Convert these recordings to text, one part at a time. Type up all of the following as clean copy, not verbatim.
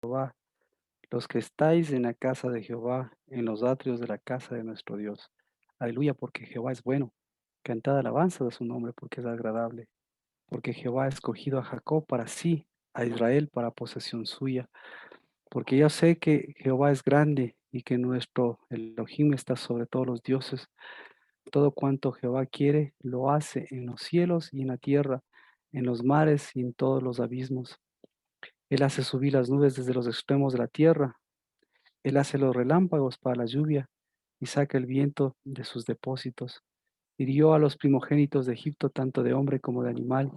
Jehová, los que estáis en la casa de Jehová, en los atrios de la casa de nuestro Dios. Aleluya, porque Jehová es bueno. Cantad alabanza de su nombre, porque es agradable. Porque Jehová ha escogido a Jacob para sí, a Israel para posesión suya. Porque yo sé que Jehová es grande y que nuestro Elohim está sobre todos los dioses. Todo cuanto Jehová quiere, lo hace en los cielos y en la tierra, en los mares y en todos los abismos. Él hace subir las nubes desde los extremos de la tierra. Él hace los relámpagos para la lluvia y saca el viento de sus depósitos. Hirió a los primogénitos de Egipto, tanto de hombre como de animal.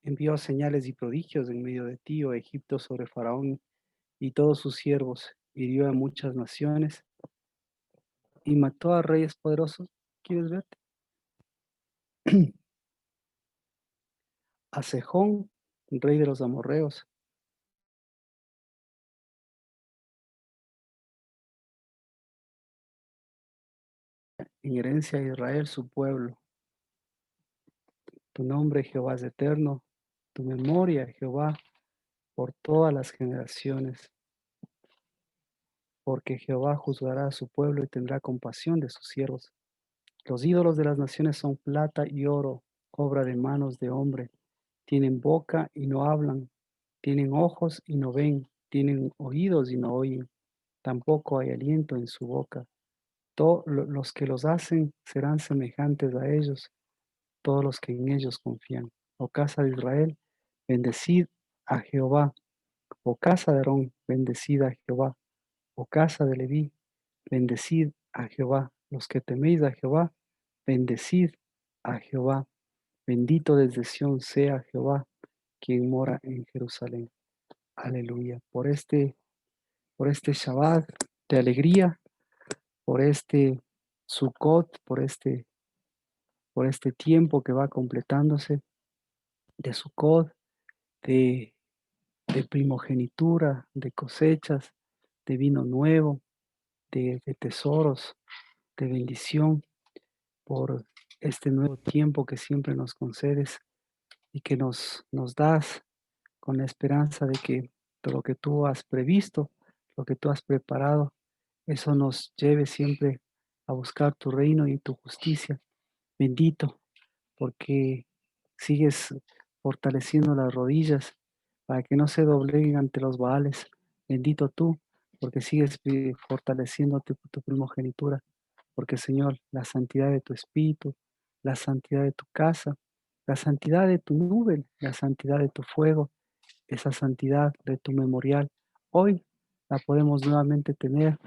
Envió señales y prodigios en medio de ti, oh Egipto, sobre Faraón y todos sus siervos. Hirió a muchas naciones y mató a reyes poderosos. ¿Quieres ver? A Sejón, rey de los amorreos, en herencia a Israel, su pueblo. Tu nombre, Jehová, es eterno. Tu memoria, Jehová, por todas las generaciones. Porque Jehová juzgará a su pueblo y tendrá compasión de sus siervos. Los ídolos de las naciones son plata y oro, obra de manos de hombre. Tienen boca y no hablan, tienen ojos y no ven, tienen oídos y no oyen, tampoco hay aliento en su boca. Todos los que los hacen serán semejantes a ellos, todos los que en ellos confían. Oh casa de Israel, bendecid a Jehová. Oh casa de Aarón, bendecid a Jehová. Oh casa de Leví, bendecid a Jehová. Los que teméis a Jehová, bendecid a Jehová. Bendito desde Sión sea Jehová, quien mora en Jerusalén. Aleluya. Por este Shabbat de alegría, por este Sukkot, por este tiempo que va completándose de Sukkot, de, de primogenitura, de cosechas, de vino nuevo, de tesoros, de bendición, por este nuevo tiempo que siempre nos concedes y que nos das con la esperanza de que todo lo que tú has previsto, lo que tú has preparado, eso nos lleve siempre a buscar tu reino y tu justicia. Bendito, porque sigues fortaleciendo las rodillas para que no se dobleguen ante los Baales. Bendito tú, porque sigues fortaleciendo tu primogenitura, porque Señor, la santidad de tu espíritu, la santidad de tu casa, la santidad de tu nube, la santidad de tu fuego, esa santidad de tu memorial, hoy la podemos nuevamente tener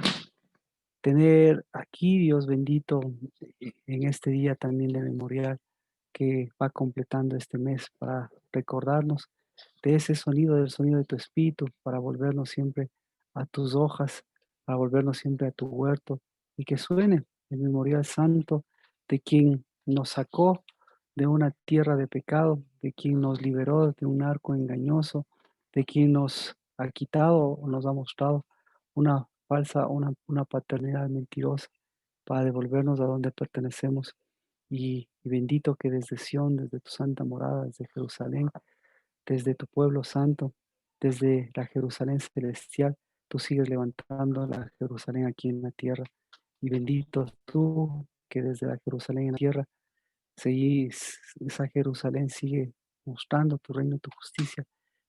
aquí, Dios bendito, en este día también de memorial que va completando este mes para recordarnos de ese sonido, del sonido de tu espíritu, para volvernos siempre a tus hojas, para volvernos siempre a tu huerto y que suene el memorial santo de quien nos sacó de una tierra de pecado, de quien nos liberó de un arco engañoso, de quien nos ha quitado o nos ha mostrado una falsa, una paternidad mentirosa para devolvernos a donde pertenecemos. Y bendito que desde Sión, desde tu santa morada, desde Jerusalén, desde tu pueblo santo, desde la Jerusalén celestial, tú sigues levantando la Jerusalén aquí en la tierra. Y bendito tú que desde la Jerusalén en la tierra, esa Jerusalén sigue mostrando tu reino y tu justicia,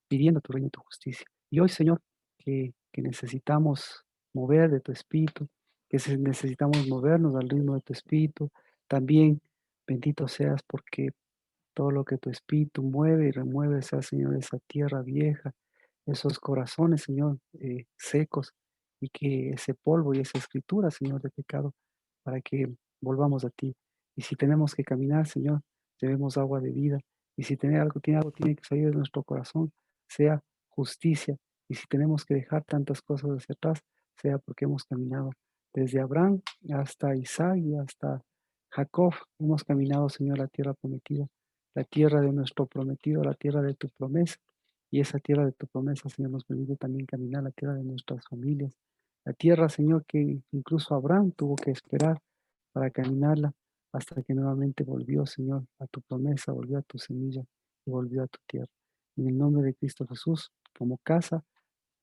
pidiendo tu reino y tu justicia. Y hoy, Señor, que necesitamos mover de tu espíritu, necesitamos movernos al ritmo de tu espíritu, también bendito seas porque todo lo que tu espíritu mueve y remueve sea, Señor, esa tierra vieja, esos corazones, Señor, secos, y que ese polvo y esa escritura, Señor, de pecado, para que volvamos a ti. Y si tenemos que caminar, Señor, llevemos agua de vida. Y si tiene algo tiene que salir de nuestro corazón, sea justicia. Y si tenemos que dejar tantas cosas hacia atrás, sea porque hemos caminado desde Abraham hasta Isaac y hasta Jacob. Hemos caminado, Señor, la tierra prometida, la tierra de nuestro prometido, la tierra de tu promesa. Y esa tierra de tu promesa, Señor, nos permite también caminar la tierra de nuestras familias, La tierra, Señor, que incluso Abraham tuvo que esperar para caminarla hasta que nuevamente volvió, Señor, a tu promesa, volvió a tu semilla y volvió a tu tierra. En el nombre de Cristo Jesús, como casa,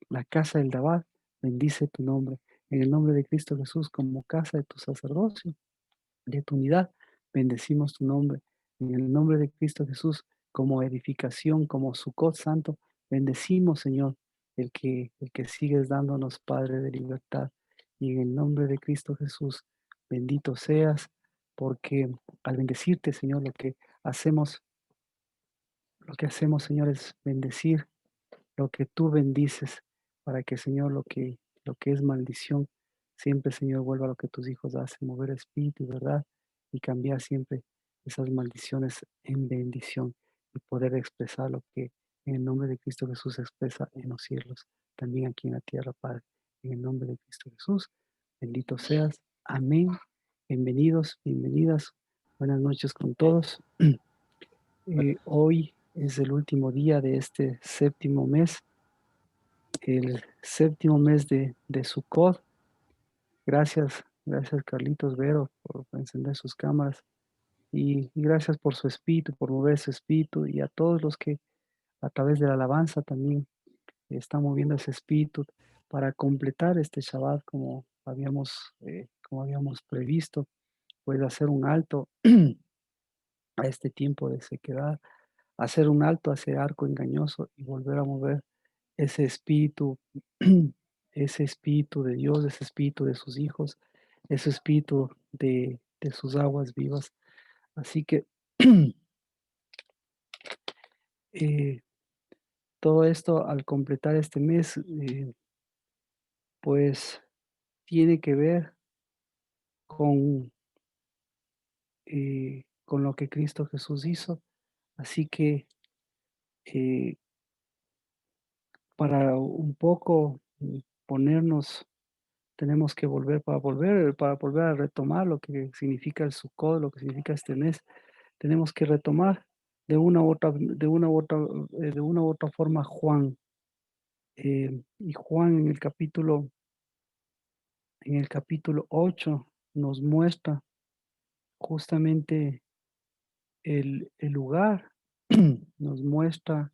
la casa del Dabad, bendice tu nombre. En el nombre de Cristo Jesús, como casa de tu sacerdocio, de tu unidad, bendecimos tu nombre. En el nombre de Cristo Jesús, como edificación, como Sucot Santo, bendecimos, Señor, el que sigues dándonos, Padre de libertad. Y en el nombre de Cristo Jesús, bendito seas, porque al bendecirte, Señor, lo que hacemos, Señor, es bendecir lo que tú bendices, para que, Señor, lo que es maldición, siempre, Señor, vuelva a lo que tus hijos hacen, mover espíritu y verdad, y cambiar siempre esas maldiciones en bendición, y poder expresar lo que en el nombre de Cristo Jesús se expresa en los cielos, también aquí en la tierra, Padre. En el nombre de Cristo Jesús, bendito seas. Amén. Bienvenidos, bienvenidas. Buenas noches con todos. Hoy es el último día de este séptimo mes, el séptimo mes de Sukkot. Gracias, gracias Carlitos Vero por encender sus cámaras, y gracias por su espíritu, por mover su espíritu, y a todos los que a través de la alabanza también están moviendo ese espíritu para completar este Shabbat como habíamos previsto, pues hacer un alto a este tiempo de sequedad, hacer un alto a ese arco engañoso y volver a mover ese espíritu, ese espíritu de Dios, ese espíritu de sus hijos, ese espíritu de sus aguas vivas. Así que eh, todo esto al completar este mes, pues tiene que ver con lo que Cristo Jesús hizo. Así que eh, para un poco ponernos, tenemos que para volver a retomar lo que significa el Sukkot, lo que significa este mes. Tenemos que retomar de una u otra forma Juan. Y Juan en el capítulo 8 nos muestra justamente el lugar, nos muestra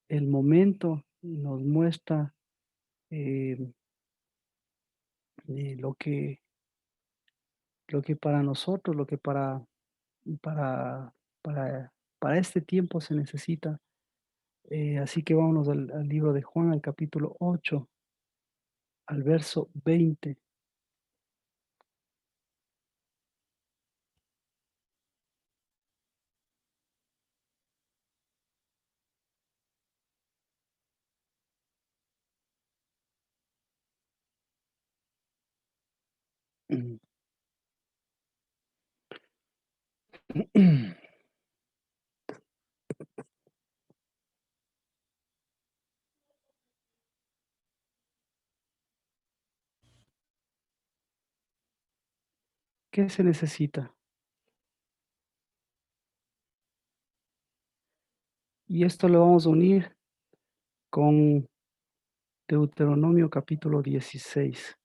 el momento, nos muestra eh, lo que para nosotros, lo que para, para, para este tiempo se necesita. Así que vámonos al libro de Juan, al capítulo 8, al verso 20. ¿Qué se necesita? Y esto lo vamos a unir con Deuteronomio capítulo 16.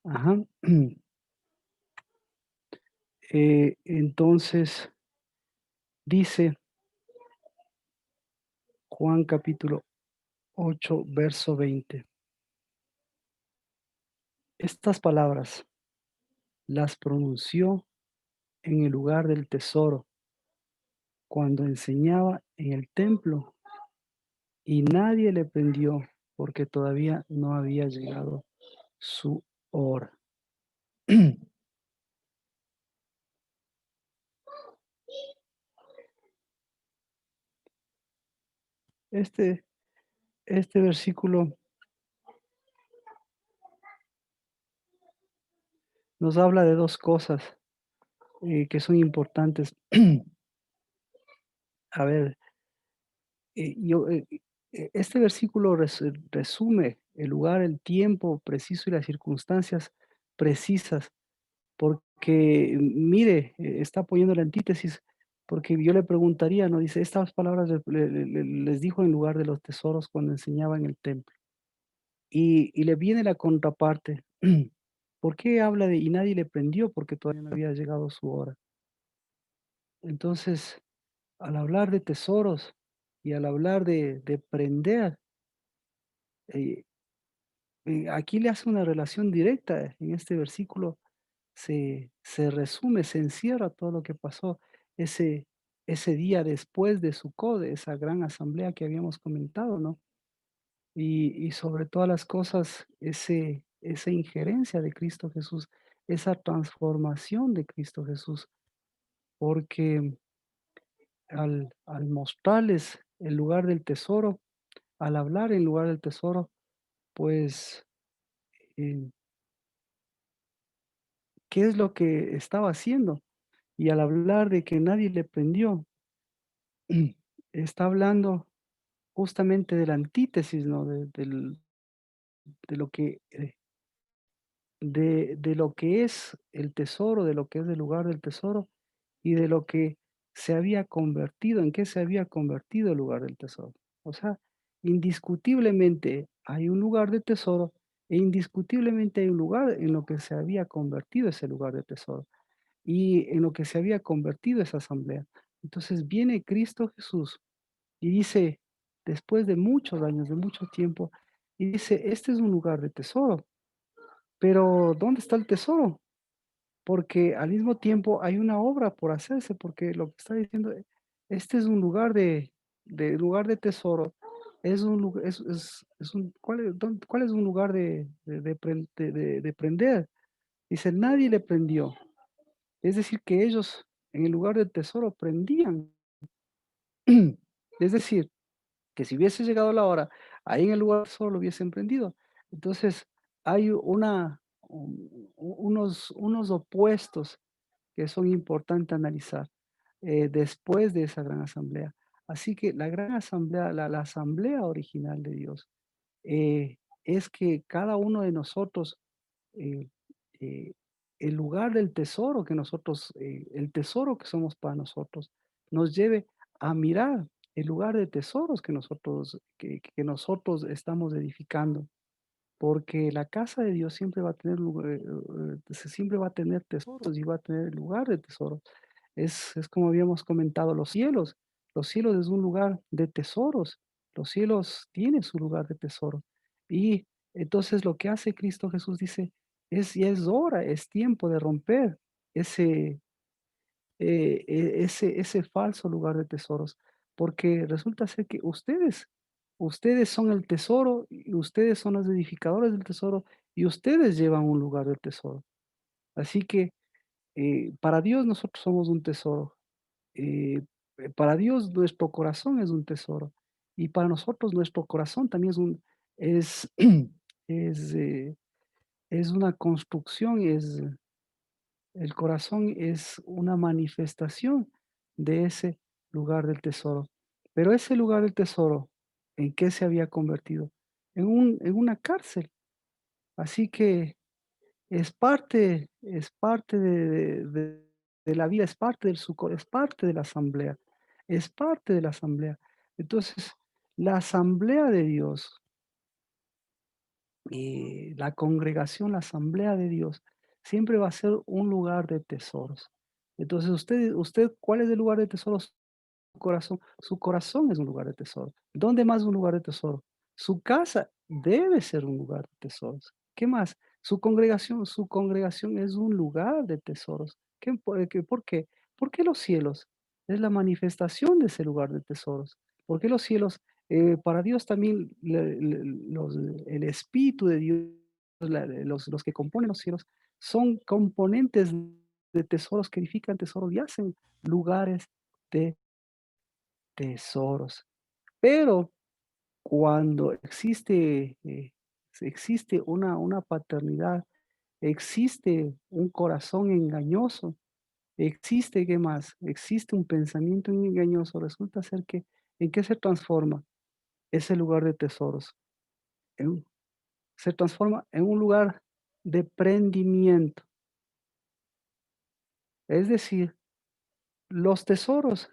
Ajá. Entonces, dice Juan capítulo 8, verso 20. Estas palabras las pronunció en el lugar del tesoro, cuando enseñaba en el templo, y nadie le prendió, porque todavía no había llegado su hora. Este, este versículo nos habla de dos cosas que son importantes. A ver, este versículo resume el lugar, el tiempo preciso y las circunstancias precisas, porque mire, está poniendo la antítesis, porque yo le preguntaría, ¿no? Dice, estas palabras les dijo en lugar de los tesoros cuando enseñaba en el templo. Y le viene la contraparte. ¿Por qué habla de y nadie le prendió? Porque todavía no había llegado su hora. Entonces, al hablar de tesoros y al hablar de prender, eh, aquí le hace una relación directa. En este versículo se resume, se encierra todo lo que pasó ese día después de Sucot, de esa gran asamblea que habíamos comentado, ¿no? Y sobre todas las cosas, esa injerencia de Cristo Jesús, esa transformación de Cristo Jesús, porque al mostrarles el lugar del tesoro, al hablar en lugar del tesoro, pues, eh, ¿qué es lo que estaba haciendo? Y al hablar de que nadie le prendió, está hablando justamente de la antítesis, ¿no? De lo que, de lo que es el tesoro, de lo que es el lugar del tesoro y de lo que se había convertido, en qué se había convertido el lugar del tesoro. O sea, indiscutiblemente hay un lugar de tesoro e indiscutiblemente hay un lugar en lo que se había convertido ese lugar de tesoro y en lo que se había convertido esa asamblea. Entonces viene Cristo Jesús y dice, después de muchos años, de mucho tiempo, y dice, este es un lugar de tesoro, pero ¿dónde está el tesoro? Porque al mismo tiempo hay una obra por hacerse, porque lo que está diciendo, este es un lugar de lugar de tesoro, es un lugar, es un, ¿cuál es un lugar de prender? Dice, nadie le prendió. Es decir, que ellos en el lugar del tesoro prendían. Es decir, que si hubiese llegado la hora, ahí en el lugar solo lo hubiesen prendido. Entonces, hay unos opuestos que son importantes analizar después de esa gran asamblea. Así que la gran asamblea, la asamblea original de Dios, eh, es que cada uno de nosotros, eh, eh, el lugar del tesoro que nosotros, el tesoro que somos para nosotros, nos lleve a mirar el lugar de tesoros que nosotros estamos edificando, porque la casa de Dios siempre va a tener siempre va a tener tesoros y va a tener lugar de tesoros. Es como habíamos comentado, los cielos es un lugar de tesoros, los cielos tienen su lugar de tesoro. Y entonces lo que hace Cristo Jesús dice, ya es hora, es tiempo de romper ese, ese falso lugar de tesoros, porque resulta ser que ustedes son el tesoro, y ustedes son los edificadores del tesoro, y ustedes llevan un lugar del tesoro. Así que para Dios nosotros somos un tesoro. Eh, para Dios nuestro corazón es un tesoro y para nosotros nuestro corazón también es, es, eh, es una construcción, el corazón es una manifestación de ese lugar del tesoro. Pero ese lugar del tesoro, ¿en qué se había convertido? En una cárcel. Así que es parte de la vida, es parte del suco, es parte de la asamblea, es parte de la asamblea. Entonces, la asamblea de Dios, la congregación, la asamblea de Dios, siempre va a ser un lugar de tesoros. Entonces, usted, ¿cuál es el lugar de tesoros? Su corazón es un lugar de tesoro. ¿Dónde más un lugar de tesoro? Su casa debe ser un lugar de tesoros. ¿Qué más? Su congregación es un lugar de tesoros. ¿Por qué? ¿Por qué los cielos? Es la manifestación de ese lugar de tesoros. ¿Por qué los cielos? Para Dios también el Espíritu de Dios, los que componen los cielos, son componentes de tesoros que edifican tesoros y hacen lugares de tesoros. Pero cuando existe una paternidad, existe un corazón engañoso, existe, ¿qué más? Existe un pensamiento engañoso, resulta ser ¿en qué se transforma ese lugar de tesoros? se transforma en un lugar de prendimiento. Es decir, los tesoros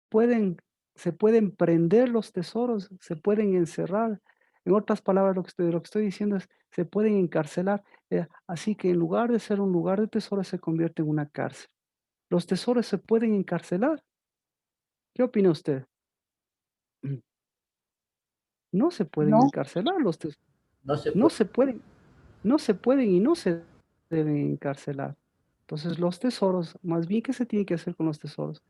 pueden se pueden prender los tesoros, se pueden encerrar. En otras palabras, lo que estoy diciendo es, se pueden encarcelar. Así que en lugar de ser un lugar de tesoros, se convierte en una cárcel. ¿Los tesoros se pueden encarcelar? ¿Qué opina usted? Mm, No se pueden No, encarcelar los tesoros. no se No puede. se pueden, no se pueden y no se deben encarcelar. Entonces, los tesoros, más bien, ¿qué se tiene que hacer con los tesoros?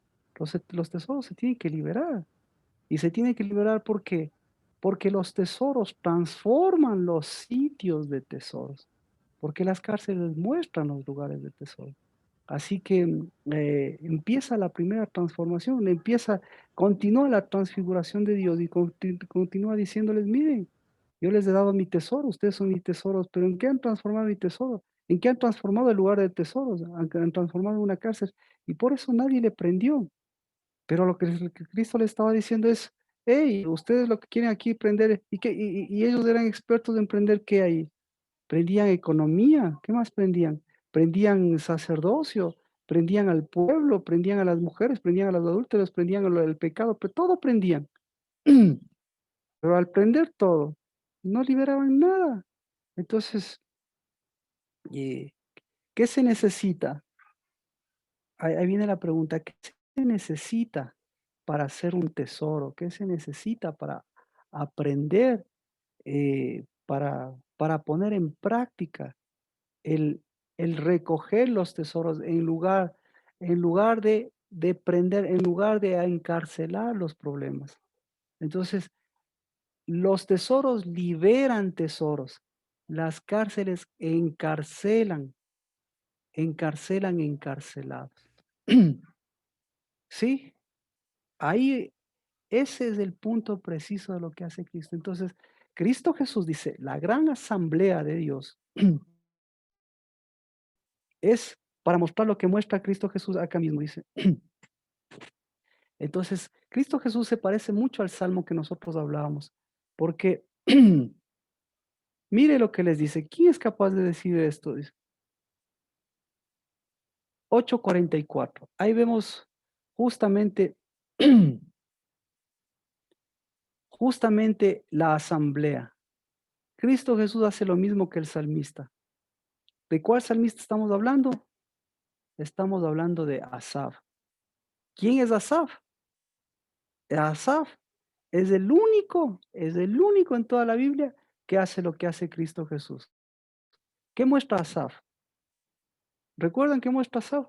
Los tesoros se tienen que liberar. Y se tiene que liberar, ¿por qué? Porque los tesoros transforman los sitios de tesoros, porque las cárceles muestran los lugares de tesoro. Así que, empieza la primera transformación, continúa la transfiguración de Dios y continúa diciéndoles: "Miren, yo les he dado mi tesoro, ustedes son mis tesoros", pero ¿en qué han transformado mi tesoro? ¿En qué han transformado el lugar de tesoros? Han transformado en una cárcel, y por eso nadie le prendió. Pero lo que Cristo le estaba diciendo es: "Hey, ustedes lo que quieren aquí prender", y ellos eran expertos en prender, ¿qué ahí? Prendían economía, ¿qué más prendían? Prendían sacerdocio, prendían al pueblo, prendían a las mujeres, prendían a los adúlteros, prendían a lo del pecado, pero todo prendían. Pero al prender todo, no liberaban nada. Entonces, eh, ¿qué se necesita? Ahí viene la pregunta, ¿qué se necesita para hacer un tesoro? ¿Qué se necesita para aprender, para poner en práctica el el recoger los tesoros en lugar de prender, en lugar de encarcelar los problemas? Entonces, los tesoros liberan tesoros, las cárceles encarcelan encarcelados. Sí, ahí ese es el punto preciso de lo que hace Cristo. Entonces, Cristo Jesús dice, la gran asamblea de Dios es para mostrar lo que muestra Cristo Jesús acá mismo, dice. Entonces, Cristo Jesús se parece mucho al salmo que nosotros hablábamos, porque mire lo que les dice. ¿Quién es capaz de decir esto? Dice 8:44. Ahí vemos justamente, justamente la asamblea. Cristo Jesús hace lo mismo que el salmista. ¿De cuál salmista estamos hablando? Estamos hablando de Asaf. ¿Quién es Asaf? Asaf es el único en toda la Biblia que hace lo que hace Cristo Jesús. ¿Qué muestra Asaf? ¿Recuerdan qué muestra Asaf?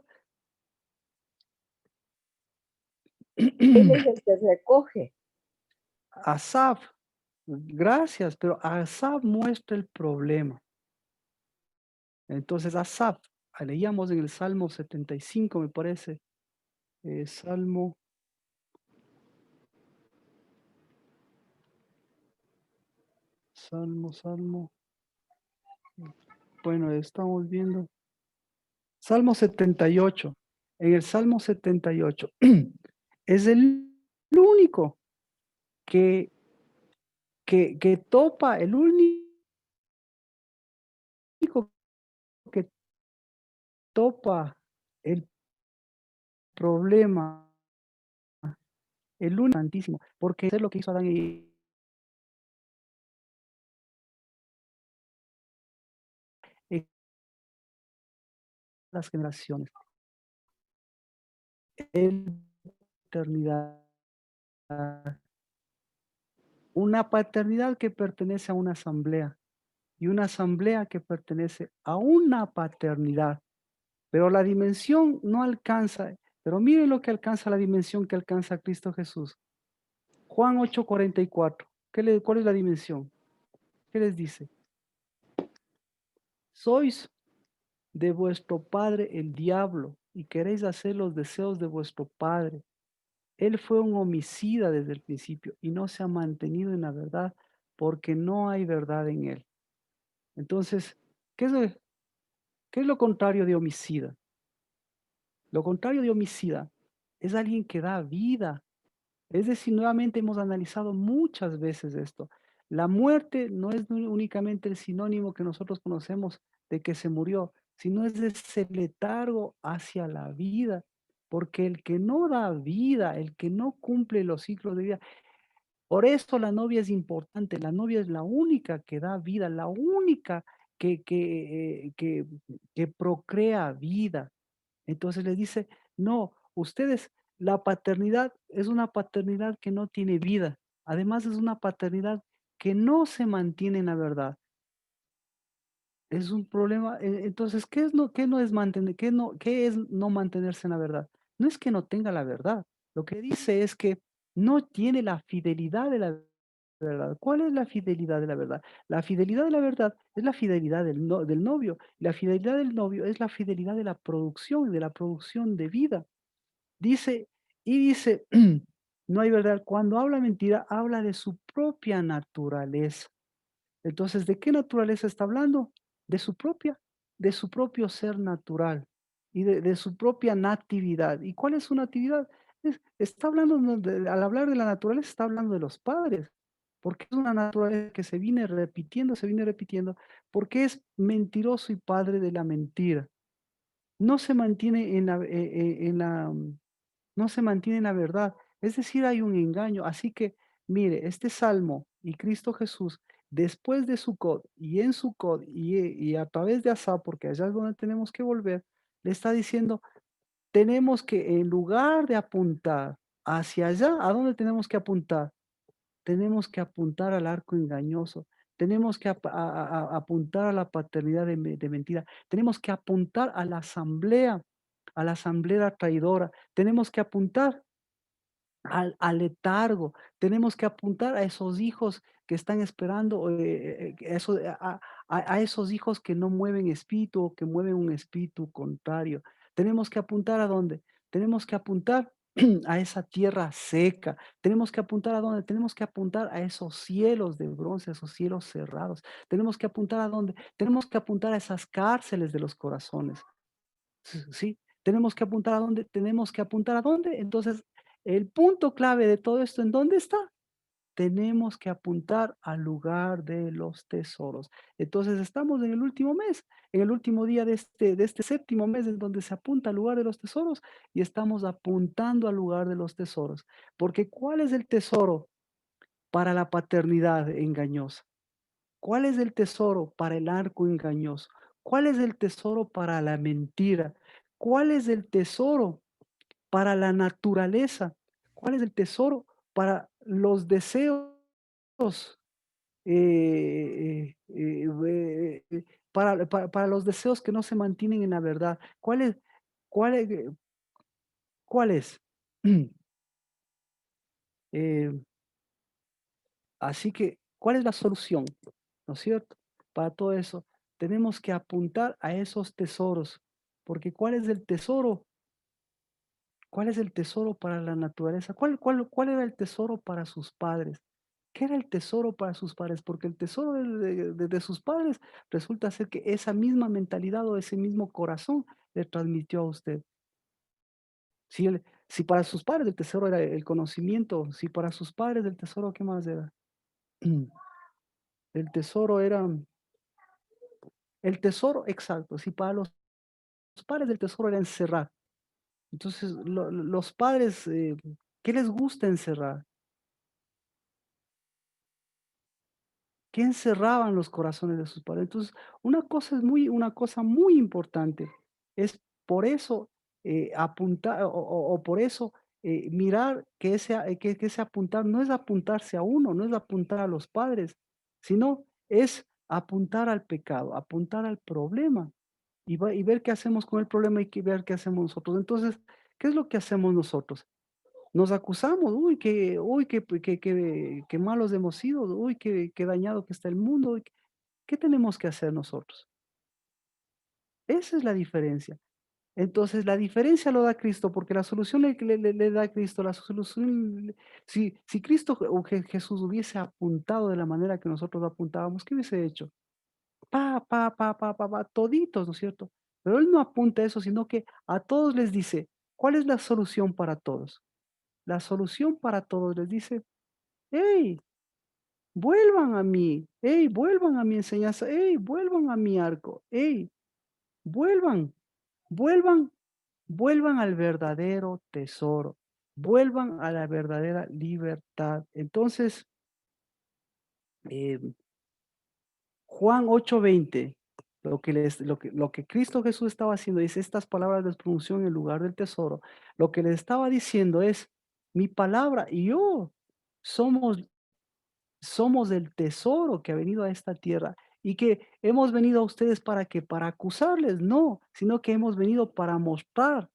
Él es el que recoge. Asaf, gracias, pero Asaf muestra el problema. Entonces, Asaf, leíamos en el Salmo 75, me parece, Salmo, Salmo, bueno, estamos viendo, Salmo 78. En el Salmo 78, es el único que topa, el único que topa el problema, el único santísimo, porque es lo que hizo Adán y en las generaciones, en eternidad, una paternidad que pertenece a una asamblea y una asamblea que pertenece a una paternidad, pero la dimensión no alcanza, pero miren lo que alcanza la dimensión que alcanza Cristo Jesús. Juan 8:44, ¿cuál es la dimensión? ¿Qué les dice? Sois de vuestro padre el diablo y queréis hacer los deseos de vuestro padre. Él fue un homicida desde el principio y no se ha mantenido en la verdad porque no hay verdad en él. Entonces, ¿qué es lo contrario de homicida? Lo contrario de homicida es alguien que da vida. Es decir, nuevamente hemos analizado muchas veces esto. La muerte no es únicamente el sinónimo que nosotros conocemos de que se murió, sino es ese letargo hacia la vida, porque el que no da vida, el que no cumple los ciclos de vida, por eso la novia es importante, la novia es la única que da vida, la única que procrea vida. Entonces les dice: "No, ustedes, la paternidad es una paternidad que no tiene vida. Además, es una paternidad que no se mantiene en la verdad". Es un problema, entonces, qué no es mantener qué es no mantenerse en la verdad? No es que no tenga la verdad, lo que dice es que no tiene la fidelidad de la verdad. ¿Cuál es la fidelidad de la verdad? La fidelidad de la verdad es la fidelidad del novio. La fidelidad del novio es la fidelidad de la producción de vida. Dice dice, no hay verdad. Cuando habla mentira, habla de su propia naturaleza. Entonces, ¿de qué naturaleza está hablando? De su propia, de su propio ser natural y de su propia natividad. ¿Y cuál es su natividad? Está hablando, al hablar de la naturaleza, está hablando de los padres, porque es una naturaleza que se viene repitiendo, porque es mentiroso y padre de la mentira. No se mantiene no se mantiene en la verdad. Es decir, hay un engaño. Así que, mire, este salmo y Cristo Jesús, después de Sucot y en Sucot y a través de Asá, porque allá es donde tenemos que volver, le está diciendo, tenemos que, en lugar de apuntar hacia allá, ¿a dónde tenemos que apuntar? Tenemos que apuntar al arco engañoso. Tenemos que apuntar a la paternidad de mentira. Tenemos que apuntar a la asamblea traidora. Tenemos que apuntar al letargo. Tenemos que apuntar a esos hijos que están esperando, eso, a esos hijos que no mueven espíritu o que mueven un espíritu contrario. Tenemos que apuntar ¿a dónde? Tenemos que apuntar a esa tierra seca. Tenemos que apuntar ¿a dónde? Tenemos que apuntar a esos cielos de bronce, a esos cielos cerrados. Tenemos que apuntar ¿a dónde? Tenemos que apuntar a esas cárceles de los corazones. Sí, tenemos que apuntar ¿a dónde? Tenemos que apuntar ¿a dónde? Entonces, el punto clave de todo esto, ¿en dónde está? Tenemos que apuntar al lugar de los tesoros. Entonces, estamos en el último mes, en el último día de este séptimo mes, en donde se apunta al lugar de los tesoros, y estamos apuntando al lugar de los tesoros. Porque, ¿cuál es el tesoro para la paternidad engañosa? ¿Cuál es el tesoro para el arco engañoso? ¿Cuál es el tesoro para la mentira? ¿Cuál es el tesoro para la naturaleza? ¿Cuál es el tesoro para los deseos, para los deseos que no se mantienen en la verdad? Cuál es, cuál es? Eh, Así que, ¿cuál es la solución? ¿No es cierto? Para todo eso, tenemos que apuntar a esos tesoros, porque ¿cuál es el tesoro? ¿Cuál es el tesoro para la naturaleza? ¿Cuál era el tesoro para sus padres? ¿Qué era el tesoro para sus padres? Porque el tesoro de sus padres resulta ser que esa misma mentalidad o ese mismo corazón le transmitió a usted. Si para sus padres el tesoro era el conocimiento, si para sus padres el tesoro, ¿qué más era? El tesoro era el tesoro, exacto, si para los padres el tesoro era encerrar. Entonces, los padres, ¿qué les gusta encerrar? ¿Qué encerraban los corazones de sus padres? Entonces, una cosa muy importante es por eso apuntar o por eso mirar que ese apuntar no es apuntarse a uno, no es apuntar a los padres, sino es apuntar al pecado, apuntar al problema y ver qué hacemos con el problema y ver qué hacemos nosotros. Entonces, ¿qué es lo que hacemos nosotros? Nos acusamos, uy, qué malos hemos sido, uy, qué dañado que está el mundo, uy, ¿qué tenemos que hacer nosotros? Esa es la diferencia. Entonces, la diferencia lo da Cristo, porque la solución le da Cristo, la solución, si Cristo o Jesús hubiese apuntado de la manera que nosotros apuntábamos, ¿qué hubiese hecho? Toditos, ¿no es cierto? Pero Él no apunta a eso, sino que a todos les dice, ¿cuál es la solución para todos? La solución para todos les dice, hey. vuelvan a mí, hey, vuelvan a mi enseñanza, hey, vuelvan a mi arco, hey, vuelvan, vuelvan, vuelvan al verdadero tesoro, vuelvan a la verdadera libertad. Entonces, eh, Juan 8:20, lo que Cristo Jesús estaba haciendo, dice, estas palabras les pronunció en el lugar del tesoro. Lo que les estaba diciendo es, mi palabra y yo somos somos el tesoro que ha venido a esta tierra y que hemos venido a ustedes para que para acusarles, no, sino que hemos venido para mostrar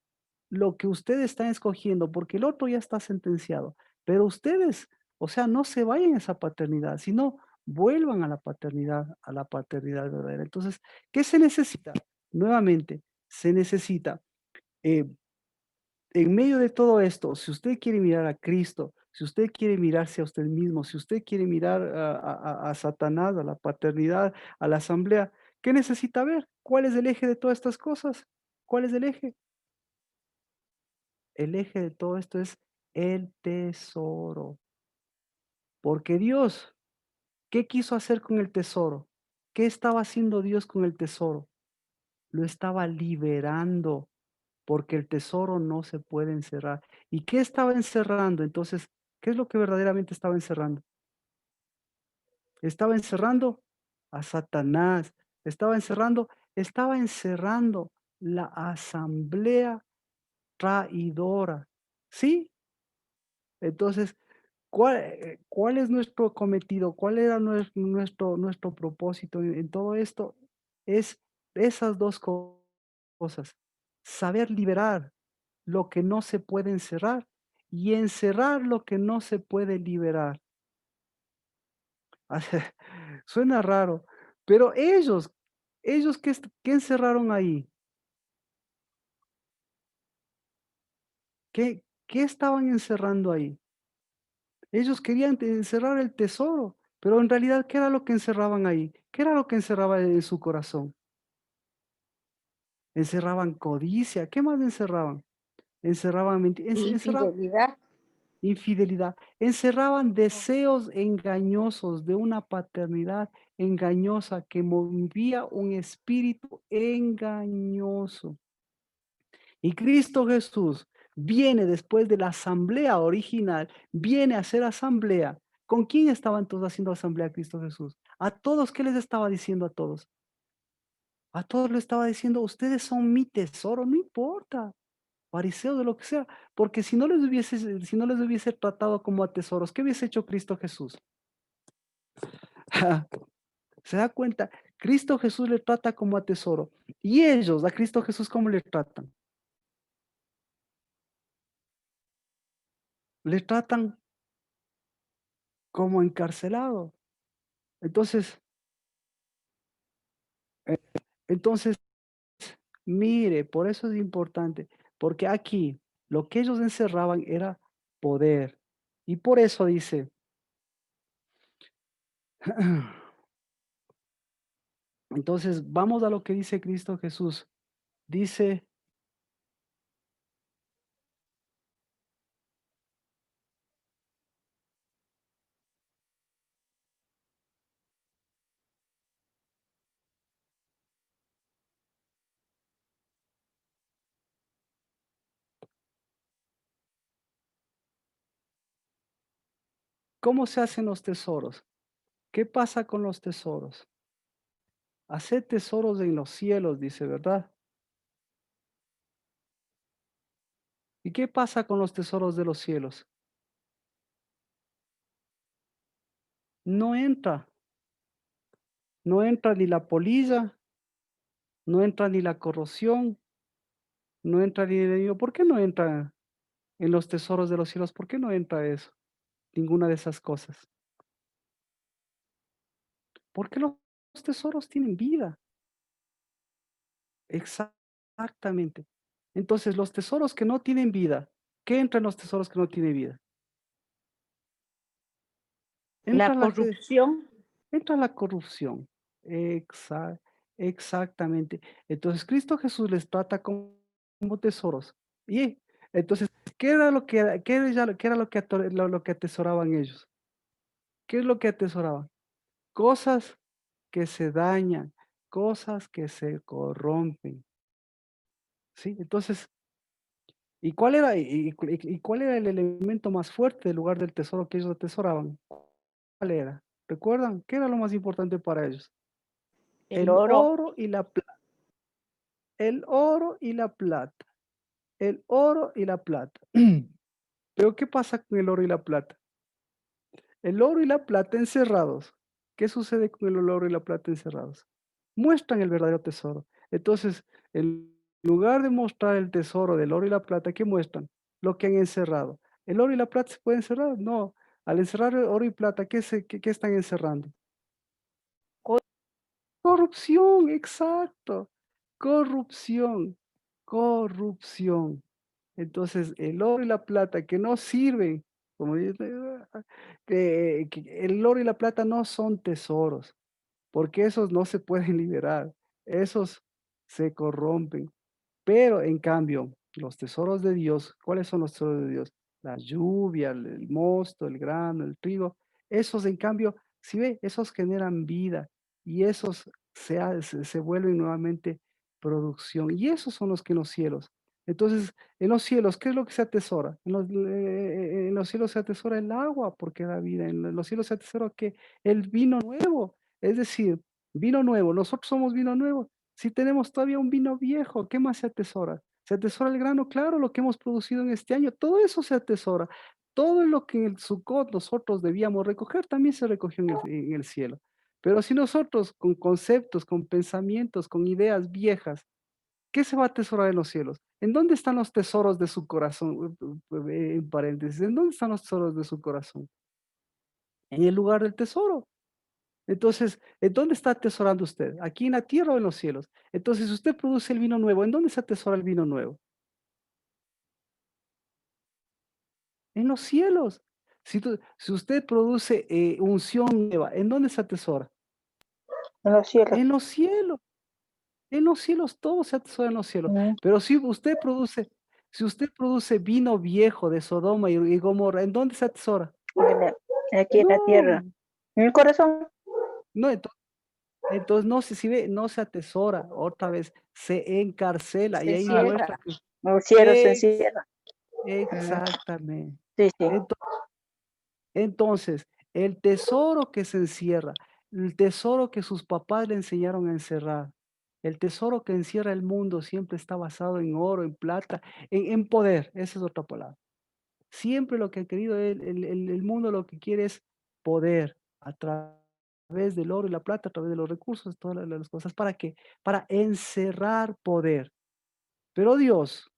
lo que ustedes están escogiendo, porque el otro ya está sentenciado. Pero ustedes, o sea, no se vayan a esa paternidad, sino vuelvan a la paternidad verdadera. Entonces, ¿qué se necesita? Nuevamente, se necesita eh, en medio de todo esto, si usted quiere mirar a Cristo, si usted quiere mirarse a usted mismo, si usted quiere mirar a Satanás, a la paternidad, a la asamblea, ¿qué necesita ver? ¿Cuál es el eje de todas estas cosas? ¿Cuál es el eje? El eje de todo esto es el tesoro. Porque Dios, ¿qué quiso hacer con el tesoro? ¿Qué estaba haciendo Dios con el tesoro? Lo estaba liberando, porque el tesoro no se puede encerrar. ¿Y qué estaba encerrando? Entonces, ¿qué es lo que verdaderamente estaba encerrando? Estaba encerrando a Satanás, estaba encerrando la asamblea traidora. ¿Sí? Entonces, ¿cuál es nuestro cometido? ¿Cuál era nuestro propósito en todo esto? Es esas 2 cosas. Saber liberar lo que no se puede encerrar y encerrar lo que no se puede liberar. Suena raro, pero ellos, ¿qué encerraron ahí? ¿Qué estaban encerrando ahí? Ellos querían encerrar el tesoro, pero en realidad, ¿qué era lo que encerraban ahí? ¿Qué era lo que encerraba en su corazón? Encerraban codicia, ¿qué más encerraban? Encerraban encerraban Infidelidad. infidelidad, encerraban deseos engañosos de una paternidad engañosa que movía un espíritu engañoso. Y Cristo Jesús viene después de la asamblea original, viene a hacer asamblea. ¿Con quién estaban todos haciendo asamblea Cristo Jesús? A todos, ¿qué les estaba diciendo a todos? A todos les estaba diciendo, ustedes son mi tesoro, no importa, fariseos de lo que sea, porque si no les hubiese tratado como a tesoros, ¿qué hubiese hecho Cristo Jesús? ¿Se da cuenta? Cristo Jesús le trata como a tesoro. Y ellos, a Cristo Jesús, ¿cómo le tratan? Le tratan como encarcelado. Entonces, eh, entonces, mire, por eso es importante, porque aquí lo que ellos encerraban era poder. Y por eso dice, entonces vamos a lo que dice Cristo Jesús. Dice, ¿cómo se hacen los tesoros? ¿Qué pasa con los tesoros? Haced tesoros en los cielos, dice, ¿verdad? ¿Y qué pasa con los tesoros de los cielos? No entra, no entra ni la polilla, no entra ni la corrosión, no entra ni el enemigo. ¿Por qué no entra en los tesoros de los cielos? ¿Por qué no entra eso? Ninguna de esas cosas. Porque los tesoros tienen vida. Exactamente. Entonces, los tesoros que no tienen vida, ¿qué entra en los tesoros que no tienen vida? Entra La la que corrupción. entra la corrupción. Exa exactamente. Entonces, Cristo Jesús les trata como tesoros. Y entonces, ¿qué era lo que atesoraban ellos? ¿Qué es lo que atesoraban? Cosas que se dañan, cosas que se corrompen, ¿sí? Entonces, ¿y cuál era el elemento más fuerte del lugar del tesoro que ellos atesoraban? ¿Cuál era? ¿Recuerdan? ¿Qué era lo más importante para ellos? El El oro, oro y la plata, el oro y la plata, el oro y la plata. Pero, ¿qué pasa con el oro y la plata? El oro y la plata encerrados. ¿Qué sucede con el oro y la plata encerrados? Muestran el verdadero tesoro. Entonces, en lugar de mostrar el tesoro del oro y la plata, ¿qué muestran? Lo que han encerrado. ¿El oro y la plata se pueden encerrar? No. Al encerrar el oro y plata, ¿qué están encerrando? co- Corrupción, exacto. Corrupción, corrupción. Entonces, el oro y la plata que no sirven, como dice, que el oro y la plata no son tesoros, porque esos no se pueden liberar, esos se corrompen. Pero en cambio, los tesoros de Dios, ¿cuáles son los tesoros de Dios? La lluvia, el mosto, el grano, el trigo. Esos, en cambio, si ve, esos generan vida y esos se vuelven nuevamente producción. Y esos son los que en los cielos. Entonces, en los cielos, ¿qué es lo que se atesora? En los cielos se atesora el agua porque da vida. En los cielos se atesora que el vino nuevo. Es decir, vino nuevo. Nosotros somos vino nuevo. Si tenemos todavía un vino viejo, ¿qué más se atesora? Se atesora el grano, claro, lo que hemos producido en este año, todo eso se atesora. Todo lo que en el Sucot nosotros debíamos recoger también se recogió en el cielo. Pero si nosotros con conceptos, con pensamientos, con ideas viejas, ¿qué se va a atesorar en los cielos? ¿En dónde están los tesoros de su corazón? En paréntesis, ¿en dónde están los tesoros de su corazón? En el lugar del tesoro. Entonces, ¿en dónde está atesorando usted? ¿Aquí en la tierra o en los cielos? Entonces, si usted produce el vino nuevo, ¿en dónde se atesora el vino nuevo? En los cielos. Si usted produce unción nueva, ¿en dónde se atesora? en los cielos. En los cielos. En los cielos, todo se atesora en los cielos. Mm, Pero si usted produce vino viejo de Sodoma y Gomorra, ¿en dónde se atesora? aquí en la tierra. No, En el corazón no, entonces no se, si ve, no se atesora, otra vez, se encarcela y se ahí encierra. muestra que El cielo se ex encierra. Mm, exactamente. sí, sí. Ento entonces, el tesoro que se encierra, el tesoro que sus papás le enseñaron a encerrar, el tesoro que encierra el mundo siempre está basado en oro, en plata, en poder, esa es otra palabra. Siempre lo que ha querido el mundo lo que quiere es poder a través del oro y la plata, a través de los recursos, todas las cosas, ¿para qué? Para encerrar poder. Pero Dios,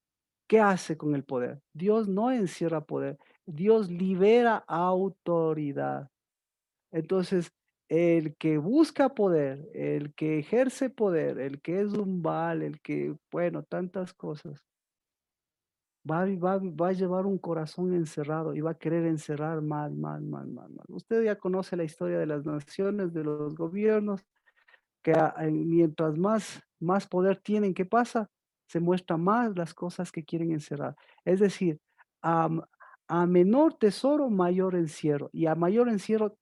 ¿qué hace con el poder? Dios no encierra poder, Dios libera autoridad. Entonces, el que busca poder, el que ejerce poder, el que es un Baal, el que, bueno, tantas cosas, va a llevar un corazón encerrado y va a querer encerrar mal, mal, mal, mal, mal. Usted ya conoce la historia de las naciones, de los gobiernos, que mientras más poder tienen, ¿qué pasa? Se muestra más las cosas que quieren encerrar. Es decir, am, a menor tesoro, mayor encierro, y a mayor encierro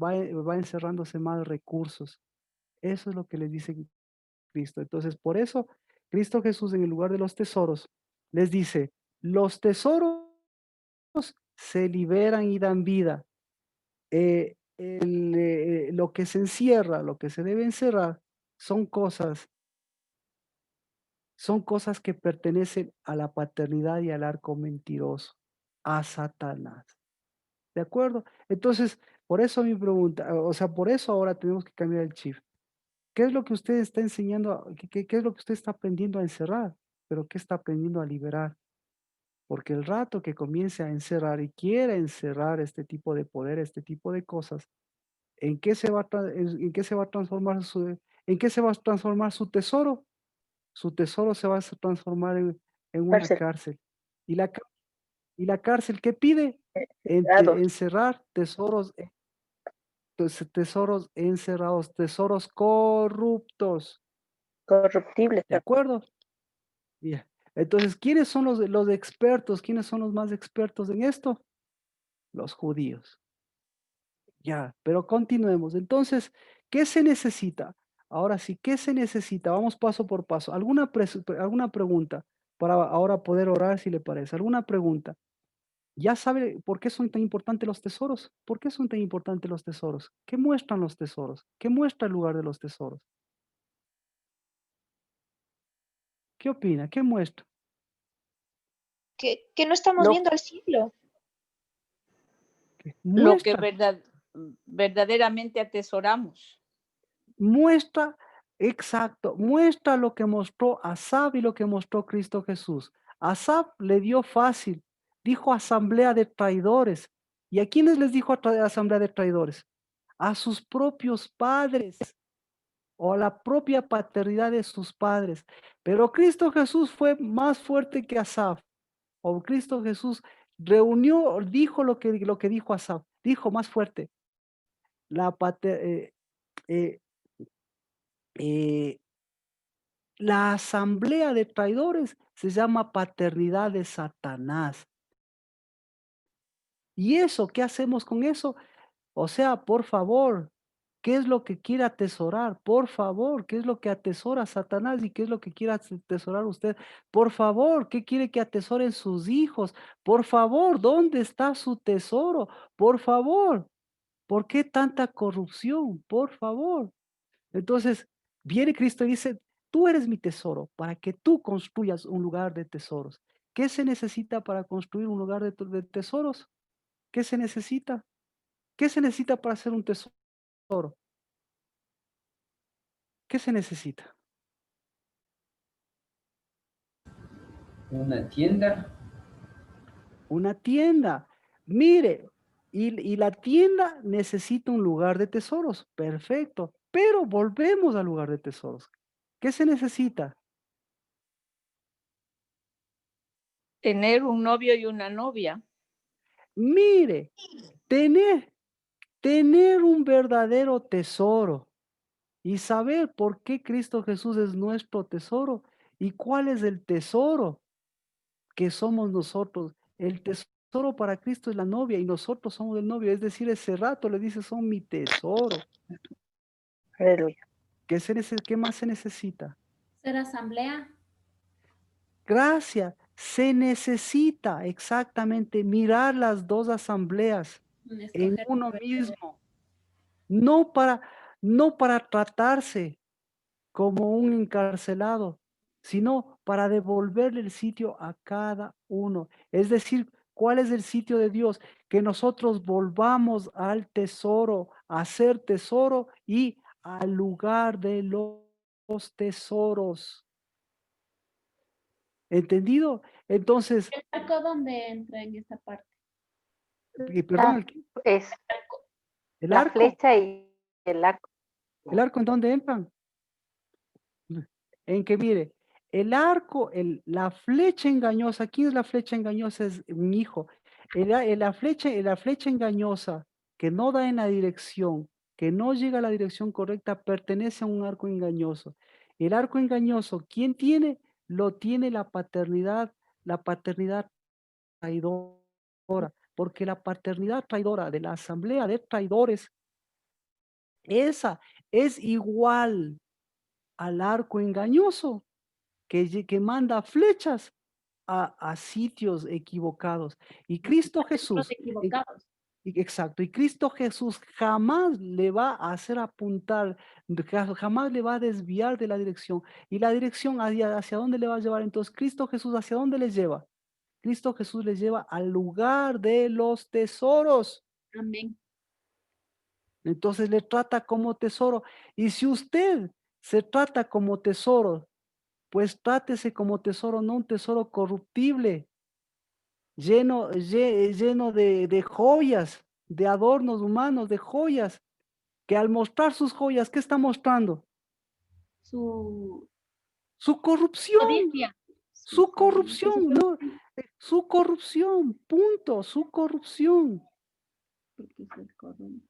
va encerrándose más recursos. Eso es lo que les dice Cristo. Entonces, por eso, Cristo Jesús en el lugar de los tesoros les dice, los tesoros se liberan y dan vida. Lo que se encierra, lo que se debe encerrar, son cosas, son cosas que pertenecen a la paternidad y al arco mentiroso, a Satanás. ¿De acuerdo? Entonces, por eso mi pregunta, o sea, por eso ahora tenemos que cambiar el chip. ¿Qué es lo que usted está enseñando? ¿Qué es lo que usted está aprendiendo a encerrar? Pero ¿qué está aprendiendo a liberar? Porque el rato que comience a encerrar y quiera encerrar este tipo de poder, este tipo de cosas, en qué se va a transformar en qué se va a transformar su tesoro? Su tesoro se va a transformar en una Cárcel. cárcel. ¿Y y la cárcel qué pide? Cerrados, Encerrar tesoros, tesoros encerrados, tesoros corruptos. corruptibles. ¿De acuerdo? Bien. Entonces, ¿quiénes son los expertos? ¿Quiénes son los más expertos en esto? Los judíos. Ya, pero continuemos. Entonces, ¿qué se necesita? Ahora sí, ¿qué se necesita? Vamos paso por paso. ¿Alguna pregunta para ahora poder orar, si le parece? ¿Alguna pregunta? ¿Ya sabe por qué son tan importantes los tesoros? ¿Por qué son tan importantes los tesoros? ¿Qué muestran los tesoros? ¿Qué muestra el lugar de los tesoros? ¿Qué opina? ¿Qué muestra? Que no estamos Lo, viendo al cielo. ¿Qué? Lo que Muestra, verdaderamente atesoramos. muestra, exacto, muestra lo que mostró Asaf y lo que mostró Cristo Jesús. Asaf le dio fácil, dijo asamblea de traidores. ¿Y a quiénes les dijo asamblea de traidores? A sus propios padres o a la propia paternidad de sus padres. Pero Cristo Jesús fue más fuerte que Asaf. O Cristo Jesús reunió, dijo lo que dijo Asaf, dijo más fuerte. La, eh, eh, la asamblea de traidores se llama paternidad de Satanás. ¿Y eso? ¿Qué hacemos con eso? O sea, por favor, ¿qué es lo que quiere atesorar? Por favor, ¿qué es lo que atesora Satanás y qué es lo que quiere atesorar usted? Por favor, ¿qué quiere que atesoren sus hijos? Por favor, ¿dónde está su tesoro? Por favor, ¿por qué tanta corrupción? Por favor. Entonces, viene Cristo y dice, tú eres mi tesoro para que tú construyas un lugar de tesoros. ¿Qué se necesita para construir un lugar de tesoros? ¿Qué se necesita? ¿Qué se necesita para hacer un tesoro? ¿Qué se necesita? Una tienda. Una tienda. Mire, y la tienda necesita un lugar de tesoros. Perfecto. Pero volvemos al lugar de tesoros. ¿Qué se necesita? Tener un novio y una novia. Mire, tener un verdadero tesoro y saber por qué Cristo Jesús es nuestro tesoro y cuál es el tesoro que somos nosotros. El tesoro para Cristo es la novia y nosotros somos el novio. Es decir, ese rato le dice, son mi tesoro. aleluya. ¿Qué más se necesita? Ser asamblea. Gracias. Se necesita exactamente mirar las dos asambleas en Escoger uno mismo. No para, no para tratarse como un encarcelado, sino para devolverle el sitio a cada uno. Es decir, ¿cuál es el sitio de Dios? Que nosotros volvamos al tesoro, a ser tesoro y al lugar de los tesoros. ¿Entendido? Entonces, ¿El arco dónde entra en esta parte? perdón, Es el la arco, flecha y el arco. ¿el arco en dónde entran? En que mire, el arco, la flecha engañosa, ¿quién es la flecha engañosa? Es mi hijo. La flecha engañosa que no da en la dirección, que no llega a la dirección correcta, pertenece a un arco engañoso. El arco engañoso, ¿quién tiene? Lo tiene la paternidad traidora, porque la paternidad traidora de la asamblea de traidores, esa es igual al arco engañoso que manda flechas a sitios equivocados. Y Cristo Los Jesús, equivocados. exacto, y Cristo Jesús jamás le va a hacer apuntar, jamás le va a desviar de la dirección. Y la dirección hacia dónde le va a llevar. Entonces, Cristo Jesús, ¿hacia dónde les lleva? Cristo Jesús les lleva al lugar de los tesoros. Amén. Entonces le trata como tesoro. Y si usted se trata como tesoro, pues trátese como tesoro, no un tesoro corruptible, lleno de joyas, de adornos humanos, de joyas, que al mostrar sus joyas, ¿qué está mostrando? Su Su corrupción, codicia. su corrupción, ¿no? Su corrupción, punto, su corrupción. Porque se corrompe.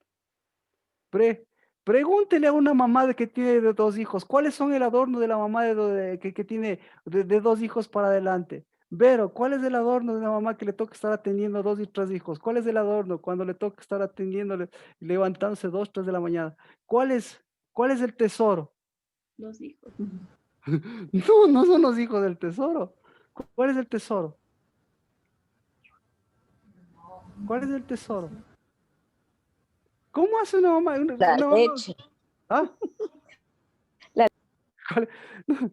Pre- Pregúntele a una mamá que tiene de dos hijos, ¿cuáles son el adorno de la mamá que tiene de dos hijos para adelante? Vero, ¿cuál es el adorno de una mamá que le toca estar atendiendo a 2 y 3 hijos? ¿Cuál es el adorno cuando le toca estar atendiéndole y levantándose 2, 3 de la mañana? ¿Cuál es el tesoro? Los hijos. No, no son los hijos del tesoro. ¿Cuál es el tesoro? ¿Cuál es el tesoro? ¿Cómo hace una mamá? La No, no. leche. ¿Ah? La- ¿Cuál? No,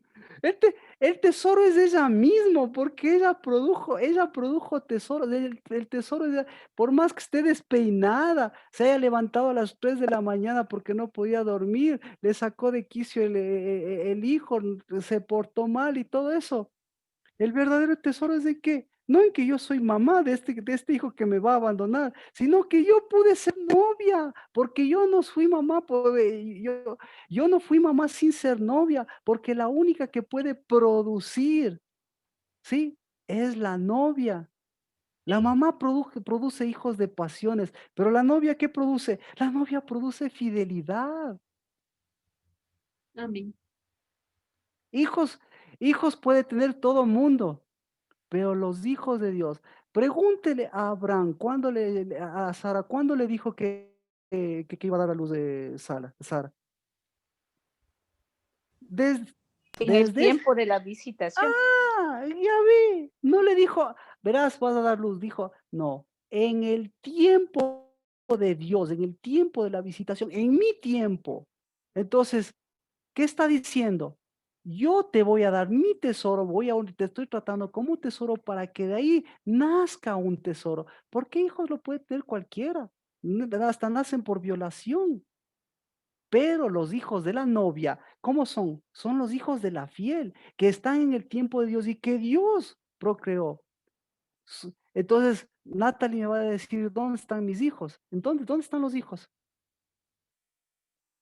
el tesoro es ella mismo, porque ella produjo tesoros. El tesoro es por más que esté despeinada, se haya levantado a las 3 de la mañana porque no podía dormir, le sacó de quicio el hijo, se portó mal y todo eso. El verdadero tesoro es de que, no en que yo soy mamá de este hijo que me va a abandonar, sino que yo pude ser novia, porque yo no fui mamá, yo no fui mamá sin ser novia, porque la única que puede producir, ¿sí? Es la novia. La mamá produce hijos de pasiones, pero la novia, ¿qué produce? La novia produce fidelidad. Amén. Hijos, hijos puede tener todo mundo, pero los hijos de Dios, pregúntele a Abraham, a Sara, ¿cuándo le dijo que iba a dar a luz de Sara? Des- En el desde, tiempo de la visitación. ya vi, no le dijo, verás, vas a dar luz, dijo, no, en el tiempo de Dios, en el tiempo de la visitación, en mi tiempo. Entonces, ¿qué está diciendo? Yo te voy a dar mi tesoro, te estoy tratando como un tesoro para que de ahí nazca un tesoro. Porque hijos lo puede tener cualquiera. Hasta nacen por violación. Pero los hijos de la novia, ¿cómo son? Son los hijos de la fiel, que están en el tiempo de Dios y que Dios procreó. Entonces, Natalie me va a decir, ¿dónde están mis hijos? Entonces, ¿dónde están los hijos?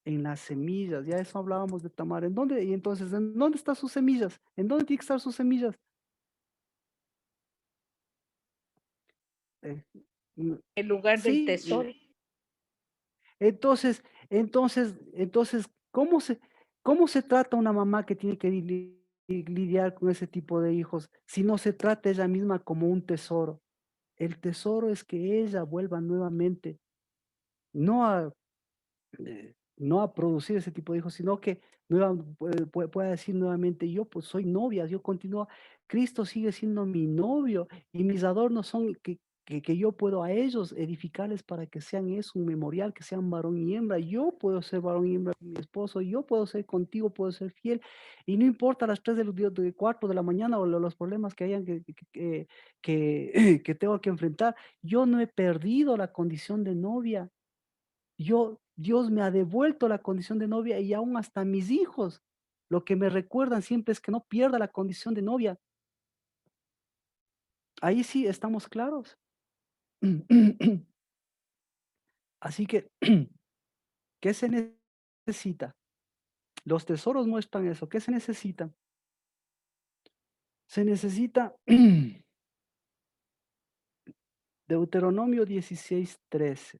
En las semillas, ya eso hablábamos de Tamar. ¿En dónde? Y entonces, ¿en dónde están sus semillas? ¿En dónde tienen que estar sus semillas? Eh, mm, El lugar del sí, tesoro. entonces, ¿cómo se trata una mamá que tiene que lidiar con ese tipo de hijos si no se trata ella misma como un tesoro? El tesoro es que ella vuelva nuevamente, no a no a producir ese tipo de hijos, sino que pueda decir nuevamente, yo pues soy novia, yo continúo, Cristo sigue siendo mi novio y mis adornos son que yo puedo a ellos edificarles para que sean eso, un memorial, que sean varón y hembra. Yo puedo ser varón y hembra con mi esposo, yo puedo ser contigo, puedo ser fiel. Y no importa las 3 de 4 de la mañana o los problemas que hayan que tengo que enfrentar, yo no he perdido la condición de novia. Dios me ha devuelto la condición de novia y aún hasta mis hijos, lo que me recuerdan siempre es que no pierda la condición de novia. Ahí sí estamos claros. Así que, ¿qué se necesita? Los tesoros muestran eso. ¿Qué se necesita? Se necesita Deuteronomio 16:13.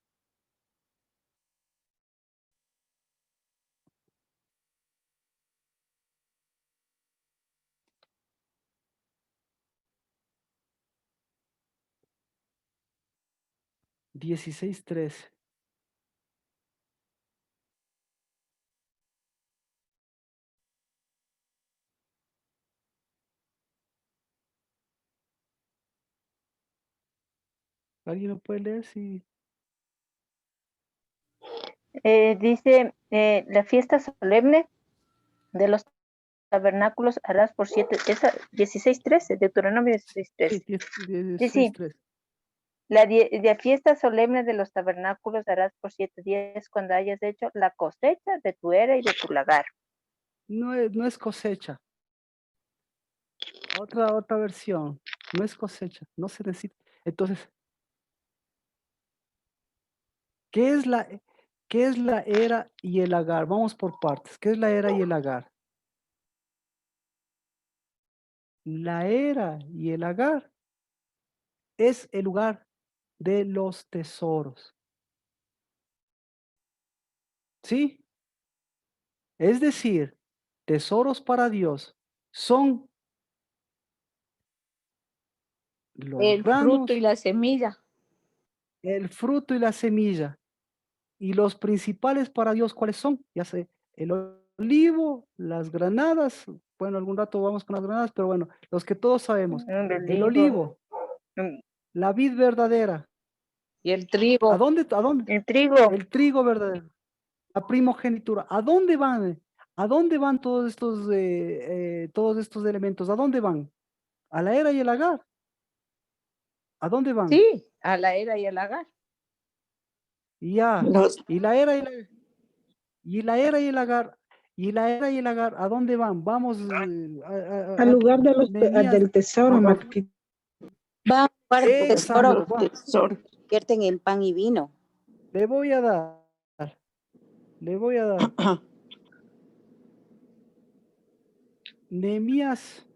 Dieciséis 13. ¿Alguien lo puede leer? Sí. Dice, la fiesta solemne de los tabernáculos harás por 16:13, Deuteronomio Sí, 16:13. Dice, 16:13. la fiesta solemne de los tabernáculos harás por 7 días cuando hayas hecho la cosecha de tu era y de tu lagar. No es cosecha. Otra versión. No es cosecha. No se necesita. Entonces, ¿Qué es la, qué es la era y el lagar? Vamos por partes. ¿Qué es la era y el lagar? La era y el lagar es el lugar de los tesoros. ¿Sí? Es decir, tesoros para Dios son los El granos, fruto y la semilla. el fruto y la semilla. Y los principales para Dios, ¿cuáles son? Ya sé, el olivo, las granadas. Bueno, algún rato vamos con las granadas, pero bueno, los que todos sabemos. El El olivo, olivo, mm, la vid verdadera. Y el ¿A trigo. dónde? ¿A dónde? el trigo. El trigo verdadero. La primogenitura. ¿A dónde van? ¿A dónde van todos estos elementos? ¿A dónde van? A la era y el Agar. ¿A dónde van? Sí, a la era y el agar. Ya. Los, Y la era y la era y el Agar. Y la era y el Agar, ¿a dónde van? Vamos al lugar de Nehemías. del tesoro, No, Marquito. Va a jugar exacto. tesoro, convierten en pan y vino. Le voy a dar. Le voy a dar. Nehemías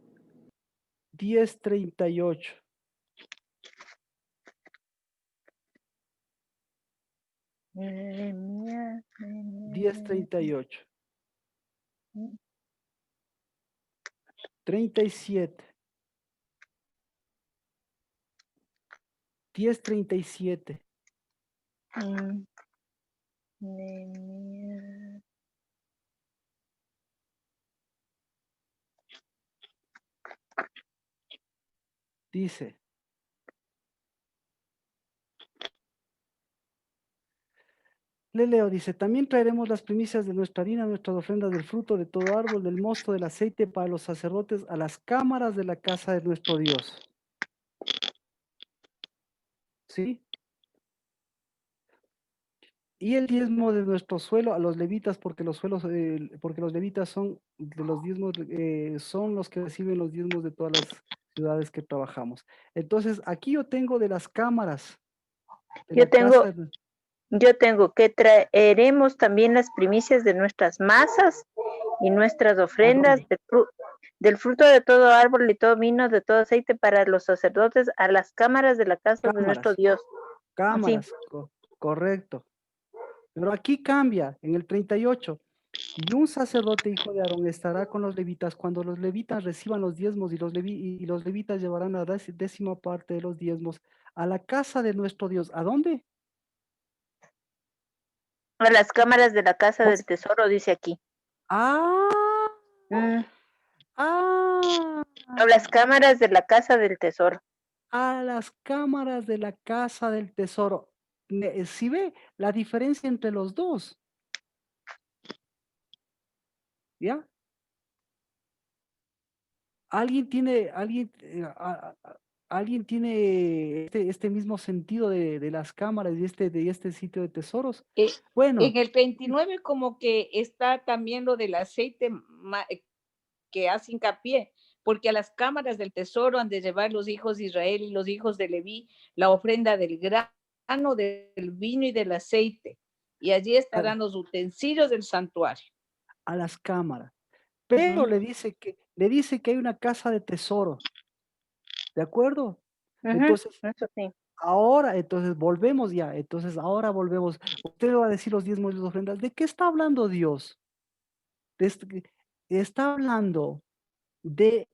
10:38. Nehemías, 10:38. 37. 10:37. Nehemías. Dice. Le leo, dice, también traeremos las primicias de nuestra harina, nuestras ofrendas del fruto de todo árbol, del mosto, del aceite para los sacerdotes a las cámaras de la casa de nuestro Dios. ¿Sí? Y el diezmo de nuestro suelo a los levitas, porque los suelos, porque los levitas son de los diezmos, son los que reciben los diezmos de todas las ciudades que trabajamos. Entonces, aquí yo tengo de las cámaras de Yo la casa tengo, yo tengo que traeremos también las primicias de nuestras masas y nuestras ¿a ofrendas dónde? del fruto de todo árbol y todo vino, de todo aceite para los sacerdotes a las cámaras de la casa de nuestro Cámaras, Dios. Así. cámaras, correcto. Pero aquí cambia, en el 38. Y un sacerdote hijo de Aarón estará con los levitas cuando los levitas reciban los diezmos y los levitas llevarán la décima parte de los diezmos a la casa de nuestro Dios. ¿A dónde? A las cámaras de la casa del tesoro, dice aquí. Ah, Mm, ah, A las cámaras de la casa del tesoro. a las cámaras de la casa del tesoro. ¿Sí ve la diferencia entre los dos? ¿Ya? ¿Alguien tiene este mismo sentido de las cámaras y de este sitio de tesoros? Bueno, En el 39 como que está también lo del aceite que hace hincapié, porque a las cámaras del tesoro han de llevar los hijos de Israel y los hijos de Leví la ofrenda del grano, del vino y del aceite. Y allí estarán los utensilios del santuario. a las cámaras. Pero le dice que hay una casa de tesoro. ¿De acuerdo? Entonces, Eso sí. entonces volvemos ya. Entonces, ahora volvemos. Usted va a decir los diezmos y las ofrendas. ¿De qué está hablando Dios? Está hablando de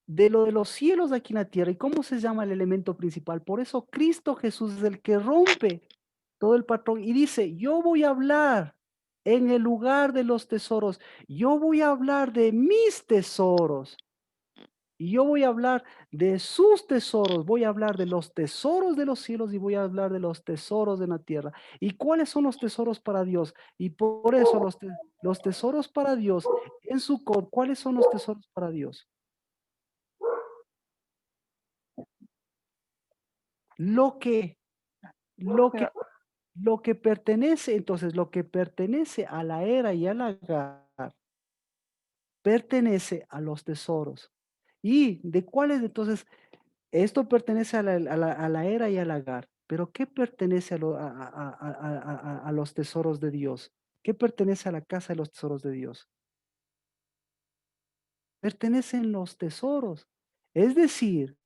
lo de los cielos aquí en la tierra. ¿Y cómo se llama el elemento principal? Por eso Cristo Jesús es el que rompe todo el patrón y dice, yo voy a hablar en el lugar de los tesoros. Yo voy a hablar de mis tesoros. Y yo voy a hablar de sus tesoros, voy a hablar de los tesoros de los cielos y voy a hablar de los tesoros de la tierra. ¿Y cuáles son los tesoros para Dios? Y por eso los tesoros para Dios, en Sucot, ¿cuáles son los tesoros para Dios? Lo que, lo que, lo que pertenece, entonces, lo que pertenece a la era y al Agar, pertenece a los tesoros. ¿Y de cuáles entonces? Esto pertenece a la era y al Agar, pero ¿qué pertenece a los tesoros de Dios? ¿Qué pertenece a la casa de los tesoros de Dios? Pertenecen los tesoros. Es decir,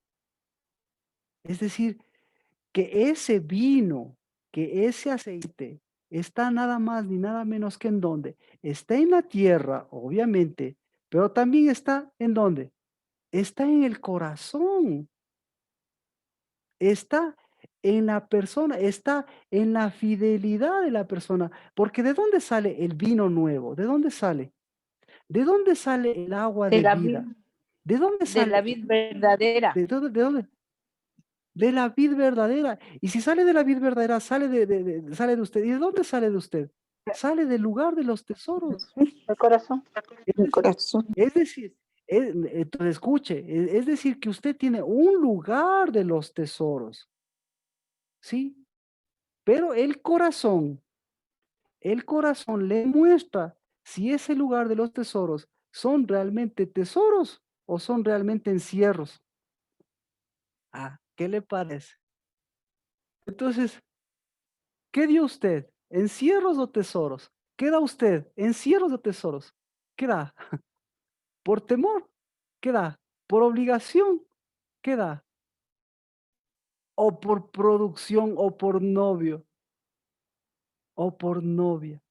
que ese vino, que ese aceite, está nada más ni nada menos que en dónde. Está en la tierra, obviamente, pero también está en dónde. Está en el corazón. está en la persona, está en la fidelidad de la persona. Porque ¿de dónde sale el vino nuevo? ¿De dónde sale? ¿De dónde sale el agua De de la vid, vida? ¿De dónde de la sale? vid verdadera. ¿De dónde? De la vid verdadera. Y si sale de la vid verdadera, sale sale de usted. ¿Y de dónde sale de usted? Sale del lugar de los tesoros. El corazón. Es El decir, corazón. es decir, entonces escuche, es decir que usted tiene un lugar de los tesoros, ¿sí? Pero el corazón le muestra si ese lugar de los tesoros son realmente tesoros o son realmente encierros. Ah, ¿qué le parece? Entonces, ¿qué dio usted? ¿Encierros o tesoros? ¿Qué da usted? ¿Encierros o tesoros? ¿Qué da? ¿Por temor? ¿Qué da? ¿Por obligación? ¿Qué da? ¿O por producción o por novio o por novia?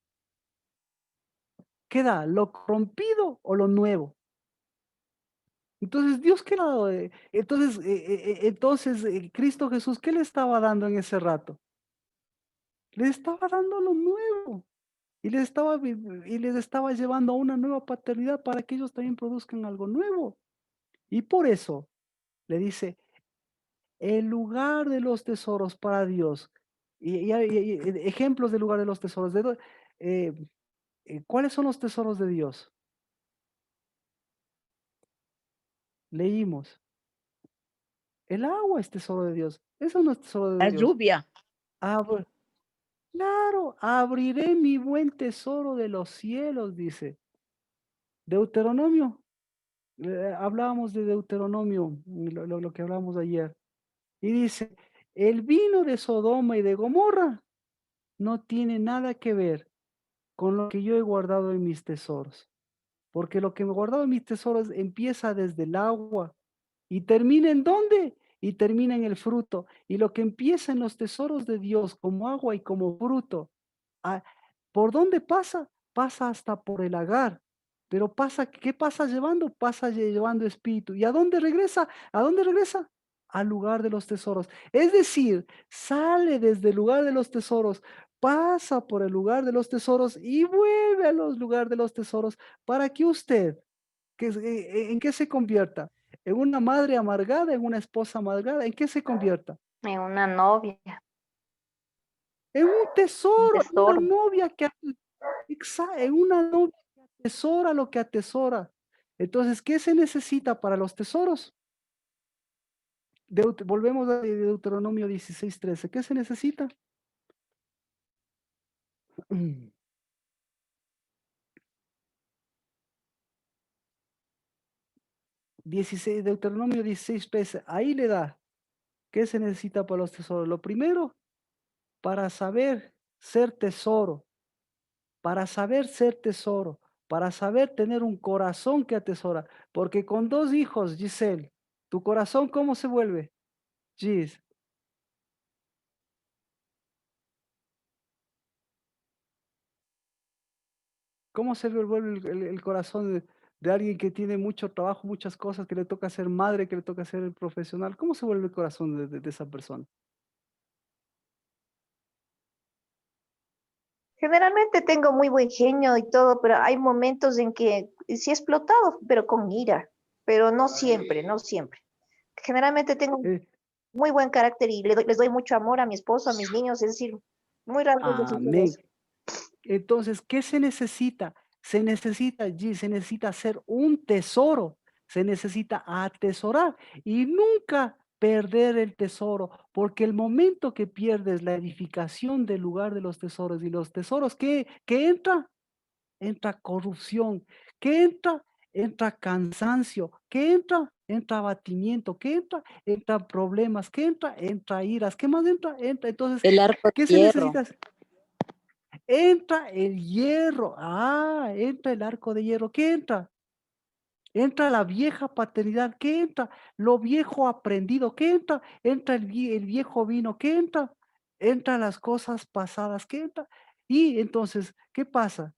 ¿Qué da? ¿Lo corrompido o lo nuevo? Entonces, Dios, ¿qué le ha dado? Cristo Jesús, ¿qué le estaba dando en ese rato? Le estaba dando lo nuevo. Y les estaba llevando a una nueva paternidad para que ellos también produzcan algo nuevo. Y por eso le dice, el lugar de los tesoros para Dios. Ejemplos del lugar de los tesoros. Eh, ¿Cuáles son los tesoros de Dios? Leímos. El agua es tesoro de Dios. Eso no es tesoro de La Dios. lluvia. Abra- claro, abriré mi buen tesoro de los cielos, dice. Deuteronomio. Hablábamos de Deuteronomio, lo que hablamos ayer. Y dice, el vino de Sodoma y de Gomorra no tiene nada que ver con lo que yo he guardado en mis tesoros. Porque lo que me he guardado en mis tesoros empieza desde el agua y termina ¿en dónde? Y termina en el fruto. Y lo que empieza en los tesoros de Dios como agua y como fruto, ah, ¿por dónde pasa? Pasa hasta por el agar. Pero pasa, ¿qué pasa llevando? Pasa llevando espíritu. ¿Y a dónde regresa? ¿A dónde regresa? Al lugar de los tesoros. Es decir, sale desde el lugar de los tesoros, pasa por el lugar de los tesoros y vuelve a los lugares de los tesoros para que usted, ¿en qué se convierta? ¿En una madre amargada, en una esposa amargada? ¿En qué se convierta? En una novia. En un Un tesoro, en una tesoro. novia en una novia que atesora lo que atesora. Entonces, ¿qué se necesita para los tesoros? Volvemos a Deuteronomio 16:13. ¿Qué se necesita? 16, Deuteronomio 16:13. Ahí le da. ¿Qué se necesita para los tesoros? Lo primero, para saber ser tesoro, para saber ser tesoro, para saber tener un corazón que atesora. Porque con 2 hijos, Giselle, ¿tu corazón cómo se vuelve? Gis, ¿cómo se vuelve el corazón de alguien que tiene mucho trabajo, muchas cosas, que le toca ser madre, que le toca ser profesional? ¿Cómo se vuelve el corazón de esa persona? Generalmente tengo muy buen genio y todo, pero hay momentos en que sí he explotado, pero con ira, pero no siempre, no siempre. Generalmente tengo Eh, muy buen carácter y les doy mucho amor a mi esposo, a mis niños, es decir, muy raras veces sucede amén. eso. Entonces, ¿qué se necesita? Se necesita hacer un tesoro, se necesita atesorar y nunca perder el tesoro, porque el momento que pierdes la edificación del lugar de los tesoros y los tesoros, ¿qué entra? Entra corrupción, ¿qué entra? Entra cansancio, ¿qué entra? Entra abatimiento, ¿qué entra? Entra problemas, ¿qué entra? Entra iras, ¿qué más entra? Entra, entonces, El arco ¿qué de se hierro. necesita? Entra el hierro. Ah, entra el arco de hierro. ¿Qué entra? Entra la vieja paternidad. ¿Qué entra? Lo viejo aprendido. ¿Qué entra? Entra el viejo vino. ¿Qué entra? Entra las cosas pasadas. ¿Qué entra? Y entonces, ¿qué pasa?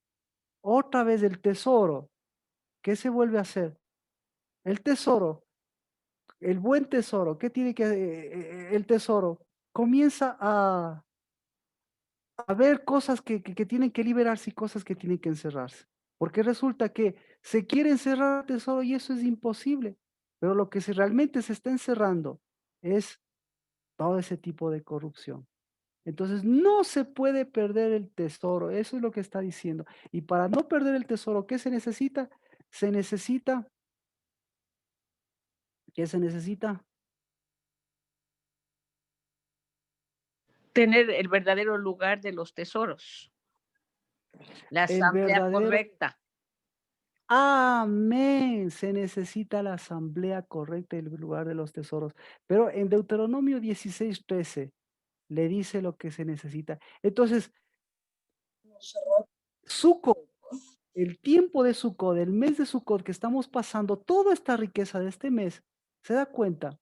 Otra vez el tesoro. ¿Qué se vuelve a hacer? El tesoro. el buen tesoro, ¿qué tiene que el tesoro? Comienza a ver cosas que tienen que liberarse y cosas que tienen que encerrarse. Porque resulta que se quiere encerrar el tesoro y eso es imposible. Pero lo que realmente se está encerrando es todo ese tipo de corrupción. Entonces no se puede perder el tesoro, eso es lo que está diciendo. Y para no perder el tesoro, ¿qué se necesita? Se necesita, ¿qué se necesita? Tener el verdadero lugar de los tesoros. La El asamblea verdadero, correcta. amén, se necesita la asamblea correcta en el lugar de los tesoros. Pero en Deuteronomio 16:13 le dice lo que se necesita. Entonces, Sukkot, el tiempo de Sukkot, el mes de Sukkot que estamos pasando, toda esta riqueza de este mes, se da cuenta,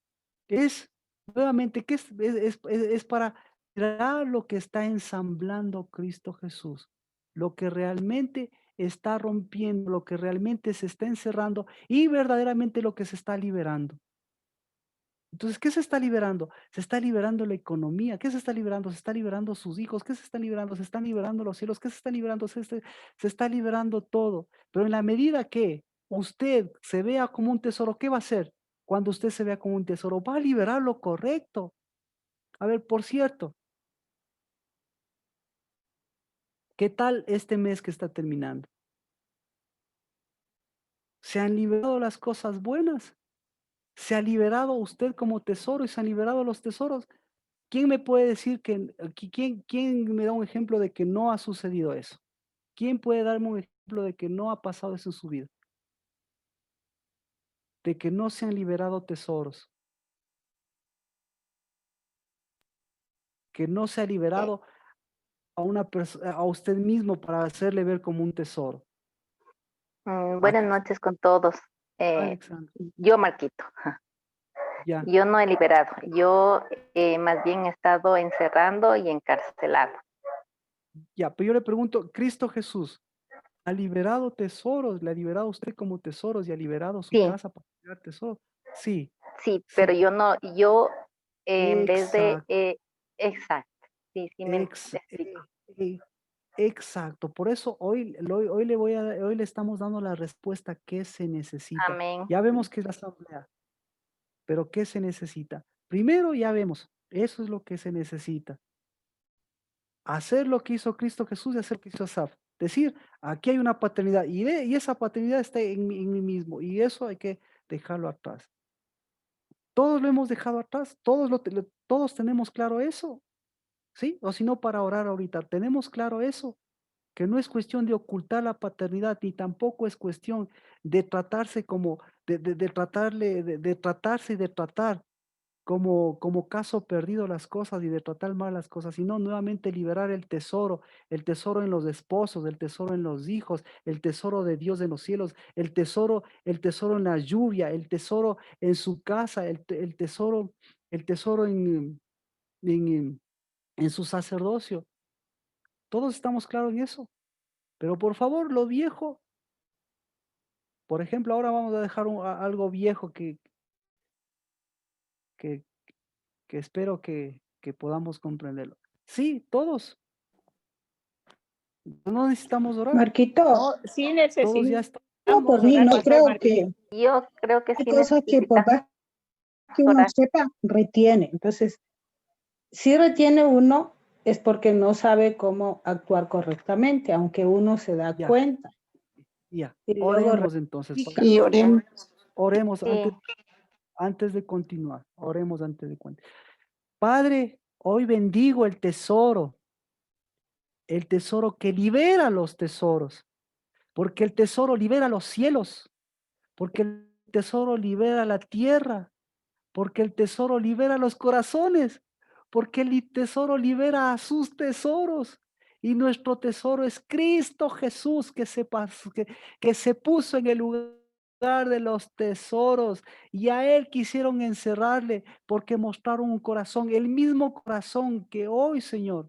es nuevamente que es para dar lo que está ensamblando Cristo Jesús, lo que realmente está rompiendo, lo que realmente se está encerrando y verdaderamente lo que se está liberando. Entonces, ¿qué se está liberando? Se está liberando la economía. ¿Qué se está liberando? Se está liberando sus hijos. ¿Qué se está liberando? Se están liberando los cielos. ¿Qué se está liberando? Se está liberando todo. Pero en la medida que usted se vea como un tesoro, ¿qué va a hacer? Cuando usted se vea como un tesoro, va a liberar lo correcto. A ver, por cierto, ¿qué tal este mes que está terminando? ¿Se han liberado las cosas buenas? ¿Se ha liberado usted como tesoro y se han liberado los tesoros? ¿Quién me puede decir quién me da un ejemplo de que no ha sucedido eso? ¿Quién puede darme un ejemplo de que no ha pasado eso en su vida? De que no se han liberado tesoros, que no se ha liberado a usted mismo para hacerle ver como un tesoro. Buenas noches con todos. Alexandra, Yo, Marquito, ya, yo no he liberado. Yo más bien he estado encerrando y encarcelado. ya, pero yo le pregunto, Cristo Jesús, ¿ha liberado tesoros? ¿Le ha liberado a usted como tesoros y ha liberado su Sí, casa para liberar tesoros? Sí, sí, sí, pero yo no, yo en vez de, exacto, exacto, sí, sí me ex- explico. eh, exacto, por eso hoy le estamos dando la respuesta que se necesita. Amén. Ya vemos que es la asamblea, pero ¿qué se necesita? Primero ya vemos, eso es lo que se necesita. Hacer lo que hizo Cristo Jesús y hacer lo que hizo Asaf. Decir, aquí hay una paternidad y esa paternidad está en mí mismo y eso hay que dejarlo atrás. Todos lo hemos dejado atrás, todos tenemos claro eso, ¿sí? O si no, para orar ahorita, tenemos claro eso. Que no es cuestión de ocultar la paternidad, ni tampoco es cuestión de tratarse como, de tratarle, de tratarse y de tratar como caso perdido las cosas y de tratar mal las cosas, sino nuevamente liberar el tesoro en los esposos, el tesoro en los hijos, el tesoro de Dios en los cielos, el tesoro en la lluvia, el tesoro en su casa, el tesoro en, en su sacerdocio. Todos estamos claros en eso. Pero por favor, lo viejo, por ejemplo, ahora vamos a dejar algo viejo que, que espero que podamos comprenderlo. Sí, todos, no necesitamos orar, Marquito, No, sí todos ya están. no, por necesitamos mí orar, no pastor creo Martín. que Yo creo que hay sí cosas que por necesitamos más que uno orar. sepa, retiene. Entonces, si retiene uno es porque no sabe cómo actuar correctamente, aunque uno se da Ya, cuenta. ya. Y luego Oremos entonces. y oremos. Oremos Sí, antes de continuar. Oremos antes de continuar. Padre, hoy bendigo el tesoro que libera los tesoros, porque el tesoro libera los cielos, porque el tesoro libera la tierra, porque el tesoro libera los corazones, porque el tesoro libera a sus tesoros. Y nuestro tesoro es Cristo Jesús que se puso en el lugar de los tesoros y a Él quisieron encerrarle porque mostraron un corazón, el mismo corazón que hoy, Señor,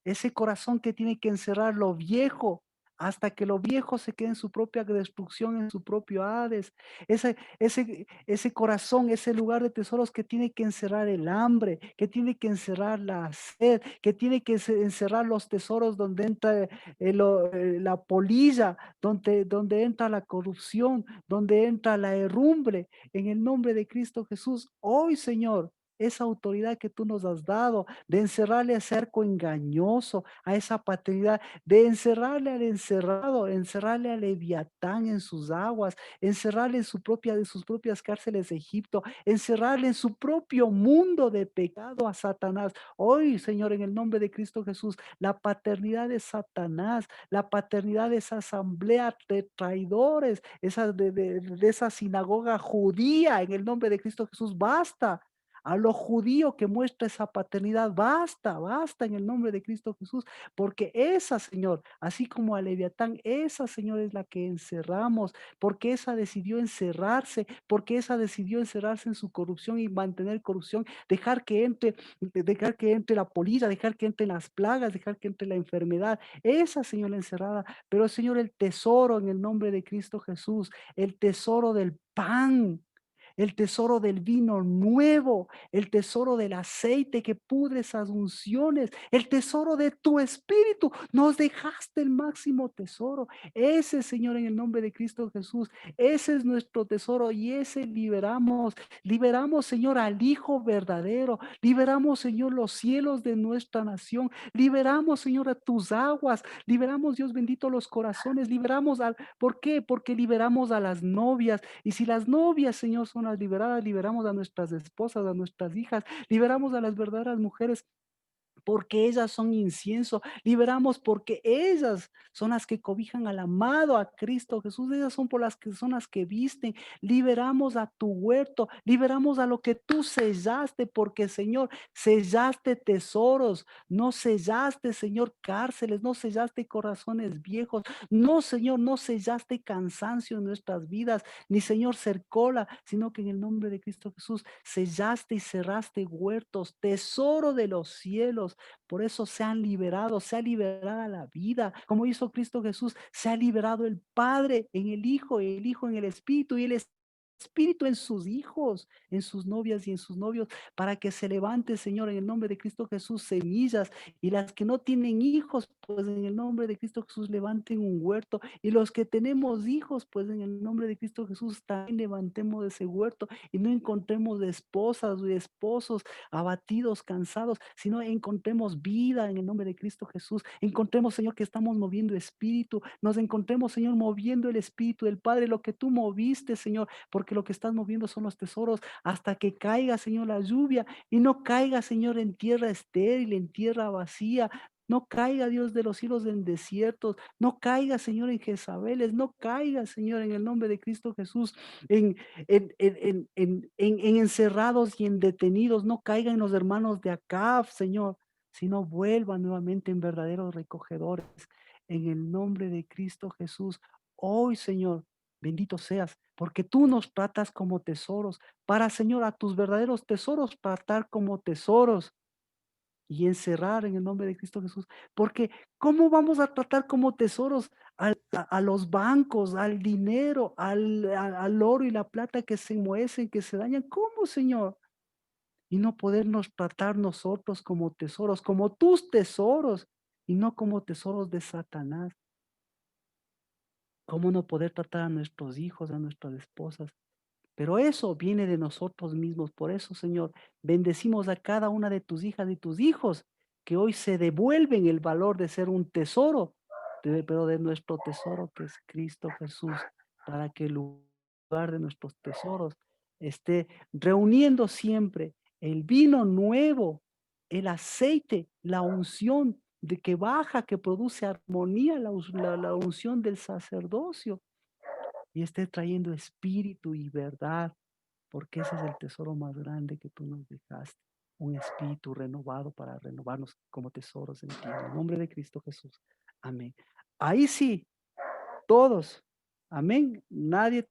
ese corazón que tiene que encerrar lo viejo, hasta que lo viejo se quede en su propia destrucción, en su propio Hades. Ese corazón, ese lugar de tesoros que tiene que encerrar el hambre, que tiene que encerrar la sed, que tiene que encerrar los tesoros donde entra la polilla, donde entra la corrupción, donde entra la herrumbre. En el nombre de Cristo Jesús, hoy, Señor, esa autoridad que tú nos has dado de encerrarle a cerco engañoso, a esa paternidad, de encerrarle al encerrado, encerrarle al leviatán en sus aguas, encerrarle en sus propias cárceles de Egipto, encerrarle en su propio mundo de pecado a Satanás. Hoy, Señor, en el nombre de Cristo Jesús, la paternidad de Satanás, la paternidad de esa asamblea de traidores, de esa sinagoga judía, en el nombre de Cristo Jesús, basta. A lo judío que muestra esa paternidad, basta, basta en el nombre de Cristo Jesús, porque esa, Señor, así como a Leviatán, esa, Señor, es la que encerramos, porque esa decidió encerrarse, porque esa decidió encerrarse en su corrupción y mantener corrupción, dejar que entre la polilla, dejar que entren las plagas, dejar que entre la enfermedad, esa, Señor, la encerrada, pero, Señor, el tesoro en el nombre de Cristo Jesús, el tesoro del pan, el tesoro del vino nuevo, el tesoro del aceite que pudre esas unciones, el tesoro de tu espíritu. Nos dejaste el máximo tesoro. Ese, Señor, en el nombre de Cristo Jesús, ese es nuestro tesoro y ese liberamos. Liberamos, Señor, al Hijo verdadero. Liberamos, Señor, los cielos de nuestra nación. Liberamos, Señor, a tus aguas. Liberamos, Dios bendito, los corazones. Liberamos ¿por qué? Porque liberamos a las novias. Y si las novias, Señor, son las liberadas, liberamos a nuestras esposas, a nuestras hijas, liberamos a las verdaderas mujeres porque ellas son incienso, liberamos porque ellas son las que cobijan al amado, a Cristo Jesús, ellas son las que visten, liberamos a tu huerto, liberamos a lo que tú sellaste, porque Señor, sellaste tesoros, no sellaste, Señor, cárceles, no sellaste corazones viejos, no, Señor, no sellaste cansancio en nuestras vidas, ni Señor cercola, sino que en el nombre de Cristo Jesús sellaste y cerraste huertos, tesoro de los cielos. Por eso se han liberado, se ha liberada la vida. Como hizo Cristo Jesús, se ha liberado el Padre en el Hijo en el Espíritu y el Espíritu en sus hijos, en sus novias y en sus novios, para que se levante, Señor, en el nombre de Cristo Jesús, semillas, y las que no tienen hijos, pues en el nombre de Cristo Jesús levanten un huerto, y los que tenemos hijos, pues en el nombre de Cristo Jesús también levantemos ese huerto, y no encontremos de esposas o de esposos abatidos, cansados, sino encontremos vida en el nombre de Cristo Jesús, encontremos, Señor, que estamos moviendo espíritu, nos encontremos, Señor, moviendo el espíritu del Padre, lo que tú moviste, Señor, porque lo que estás moviendo son los tesoros hasta que caiga, Señor, la lluvia y no caiga, Señor, en tierra estéril, en tierra vacía. No caiga, Dios de los cielos, en desiertos. No caiga, Señor, en Jezabeles. No caiga, Señor, en el nombre de Cristo Jesús, en, en encerrados y en detenidos. No caiga en los hermanos de Acab, Señor, sino vuelva nuevamente en verdaderos recogedores. En el nombre de Cristo Jesús, hoy, Señor, bendito seas, porque tú nos tratas como tesoros, para, Señor, a tus verdaderos tesoros tratar como tesoros y encerrar en el nombre de Cristo Jesús. Porque ¿cómo vamos a tratar como tesoros a los bancos, al dinero, al oro y la plata que se muecen, que se dañan? ¿Cómo, Señor? Y no podernos tratar nosotros como tesoros, como tus tesoros, y no como tesoros de Satanás. ¿Cómo no poder tratar a nuestros hijos, a nuestras esposas? Pero eso viene de nosotros mismos. Por eso, Señor, bendecimos a cada una de tus hijas y tus hijos que hoy se devuelven el valor de ser un tesoro, pero de nuestro tesoro que es Cristo Jesús, para que el lugar de nuestros tesoros esté reuniendo siempre el vino nuevo, el aceite, la unción de que baja, que produce armonía, la unción del sacerdocio, y esté trayendo espíritu y verdad, porque ese es el tesoro más grande que tú nos dejaste, un espíritu renovado para renovarnos como tesoros en ti. En el nombre de Cristo Jesús. Amén. Ahí sí, todos. Amén. Nadie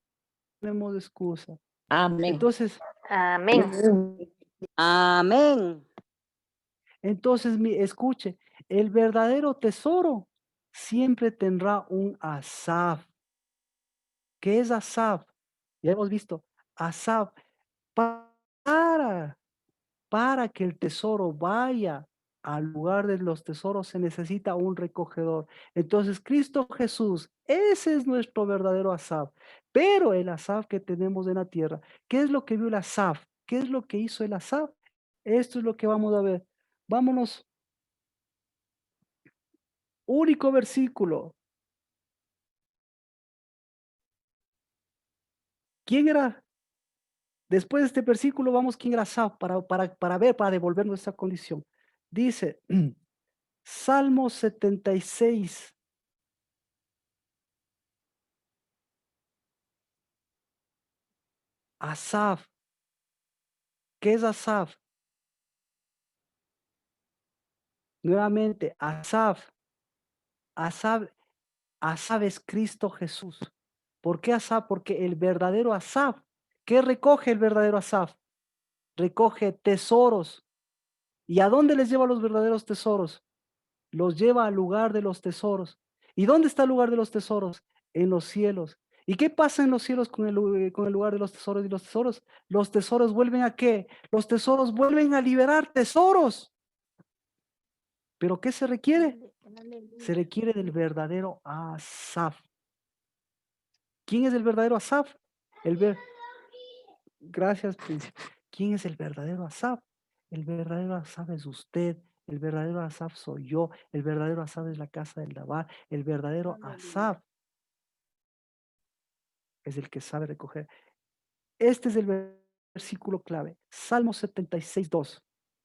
tenemos excusa. Amén. Entonces, Amén. Amén. entonces escuche, el verdadero tesoro siempre tendrá un Asaf. ¿Qué es Asaf? Ya hemos visto, Asaf, para, para que el tesoro vaya al lugar de los tesoros se necesita un recogedor. Entonces, Cristo Jesús, ese es nuestro verdadero Asaf. Pero el Asaf que tenemos en la tierra, ¿qué es lo que vio el Asaf? ¿Qué es lo que hizo el Asaf? Esto es lo que vamos a ver. Vámonos. Único versículo. ¿Quién era? Después de este versículo, vamos, ¿quién era Asaf? Para ver, para devolver nuestra condición. Dice, Salmo 76. Asaf. ¿Qué es Asaf? Nuevamente, Asaf. Asaf, Asaf es Cristo Jesús. ¿Por qué Asaf? Porque el verdadero Asaf, ¿qué recoge el verdadero Asaf? Recoge tesoros. ¿Y a dónde les lleva los verdaderos tesoros? Los lleva al lugar de los tesoros. ¿Y dónde está el lugar de los tesoros? En los cielos. ¿Y qué pasa en los cielos con el lugar de los tesoros y los tesoros? Los tesoros vuelven ¿a qué? Los tesoros vuelven a liberar tesoros. ¿Pero qué se requiere? Se requiere del verdadero Asaf. ¿Quién es el verdadero Asaf? Gracias, príncipe. ¿Quién es el verdadero Asaf? El verdadero Asaf es usted. El verdadero Asaf soy yo. El verdadero Asaf es la casa del Dabar. El verdadero Asaf es el que sabe recoger. Este es el versículo clave. Salmo 76, 2.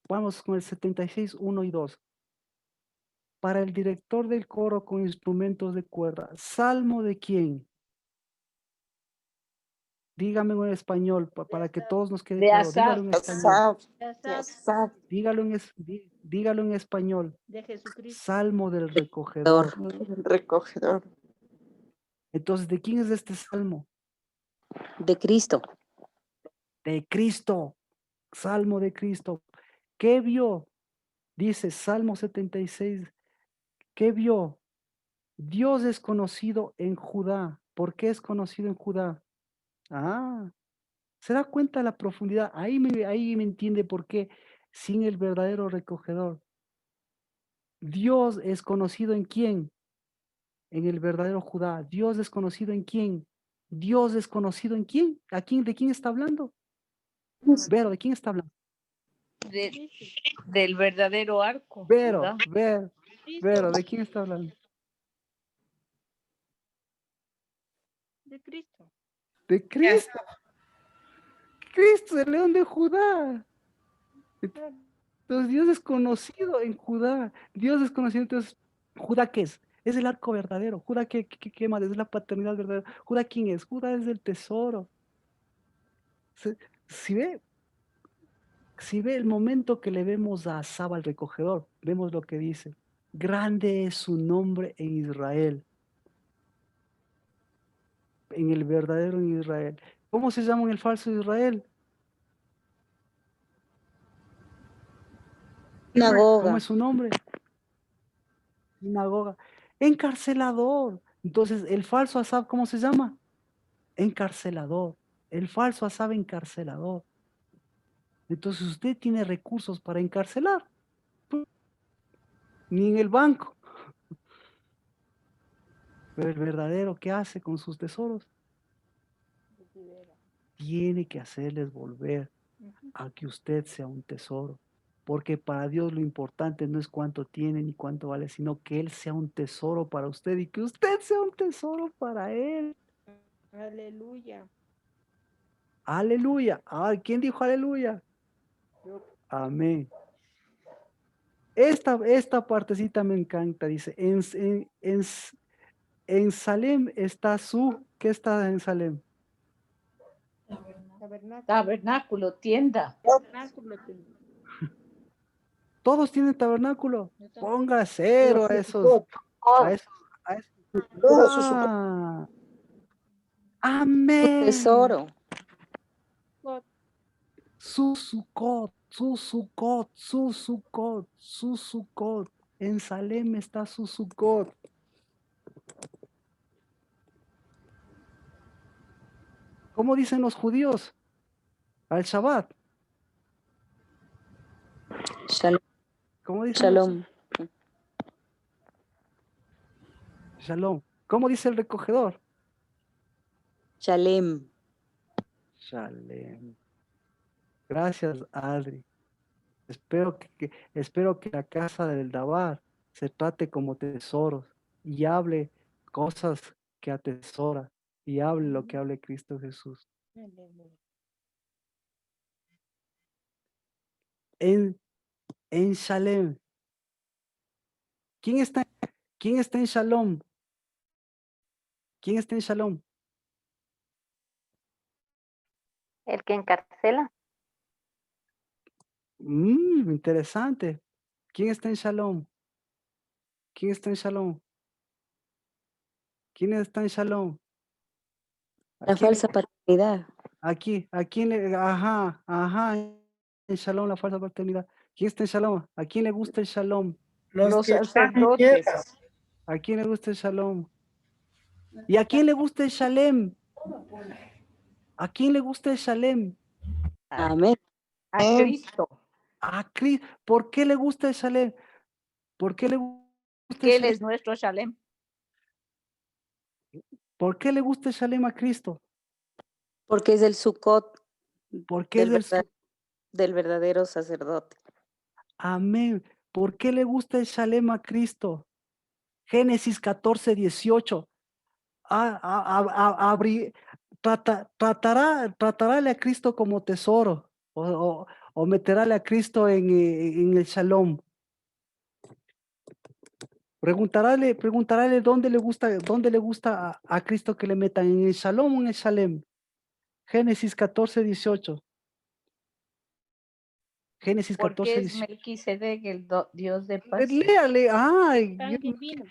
Vamos con el 76, 1 y 2. Para el director del coro con instrumentos de cuerda. ¿Salmo de quién? Dígame en español para que todos nos quede De claro. Asaf. Dígalo en español. Asaf, Dígalo en español. De Jesucristo. Salmo del recogedor. recogedor Entonces, ¿de quién es este salmo? de Cristo. De Cristo. Salmo de Cristo. ¿Qué vio? Dice Salmo 76. ¿Qué vio? Dios es conocido en Judá. ¿Por qué es conocido en Judá? Ah, ¿se da cuenta de la profundidad? Ahí me entiende por qué sin el verdadero recogedor. Dios es conocido en quién? En el verdadero Judá. Dios es conocido en quién? Dios es conocido en quién? ¿De quién está hablando? Vero, ¿de quién está hablando? Del verdadero arco. Vero, ¿verdad? Vero, ¿de quién está hablando? De Cristo. De Cristo. Cristo, el león de Judá. Entonces Dios es conocido en Judá. Dios es conocido. Entonces, ¿Judá qué es? Es el arco verdadero. ¿Judá qué más? Es la paternidad verdadera. ¿Judá quién es? Judá es el tesoro. Si ve, si ve el momento que le vemos a Asab al recogedor, vemos lo que dice. Grande es su nombre en Israel. En el verdadero en Israel. ¿Cómo se llama en el falso Israel? ¿Cómo Sinagoga. es su nombre? Sinagoga. Encarcelador. Entonces, el falso Asab, ¿cómo se llama? Encarcelador. El falso Asab, encarcelador. Entonces, usted tiene recursos para encarcelar. Ni en el banco. Pero el verdadero, ¿qué hace con sus tesoros? Tiene que hacerles volver a que usted sea un tesoro. Porque para Dios lo importante no es cuánto tiene ni cuánto vale, sino que Él sea un tesoro para usted y que usted sea un tesoro para Él. Aleluya. Aleluya. Ah, ¿quién dijo aleluya? Amén. Esta partecita me encanta, dice, en Salem está ¿qué está en Salem? Tabernáculo, tienda. Todos tienen tabernáculo. Ponga cero a esos. A esos, a esos. Ah, amén. Tesoro. Su Sucot. En Salem está su Sucot. ¿Cómo dicen los judíos al Shabbat? Shalom. ¿Cómo dicen? Shalom. Shalom. ¿Cómo dice el recogedor? Shalem. Shalem. Gracias, Adri. Espero que la casa del Dabar se trate como tesoros y hable cosas que atesora y hable lo que hable Cristo Jesús. En Shalem. ¿Quién está en Shalom? ¿Quién está en Shalom? El que encarcela. Interesante. ¿Quién está en Shalom? ¿Quién está en Shalom? ¿Quién está en Shalom? La falsa paternidad. Ajá, en Shalom, la falsa paternidad. ¿Quién está en Shalom? ¿A quién le gusta el Shalom? Los sacerdotes. ¿A quién le gusta el Shalom? ¿Y a quién le gusta el Shalem? ¿A quién le gusta el Shalem? Amén. A Cristo. A Cristo. ¿Por qué le gusta el Shalem? ¿Por qué le gusta el Que Él Shalem? es nuestro Shalem. ¿Por qué le gusta el Shalem a Cristo? Porque es el Sukkot ¿Por qué es del verdadero sacerdote. Amén. ¿Por qué le gusta el Shalem a Cristo? Génesis 14, 18. Tratarále a Cristo como tesoro o meterále a Cristo en el Shalom. Preguntarále dónde le gusta a Cristo que le metan, en el Shalom o en el Shalem. Génesis 14, 18. Génesis Porque 14, es 18. Melquisedec, el Dios de paz. Léale, ay.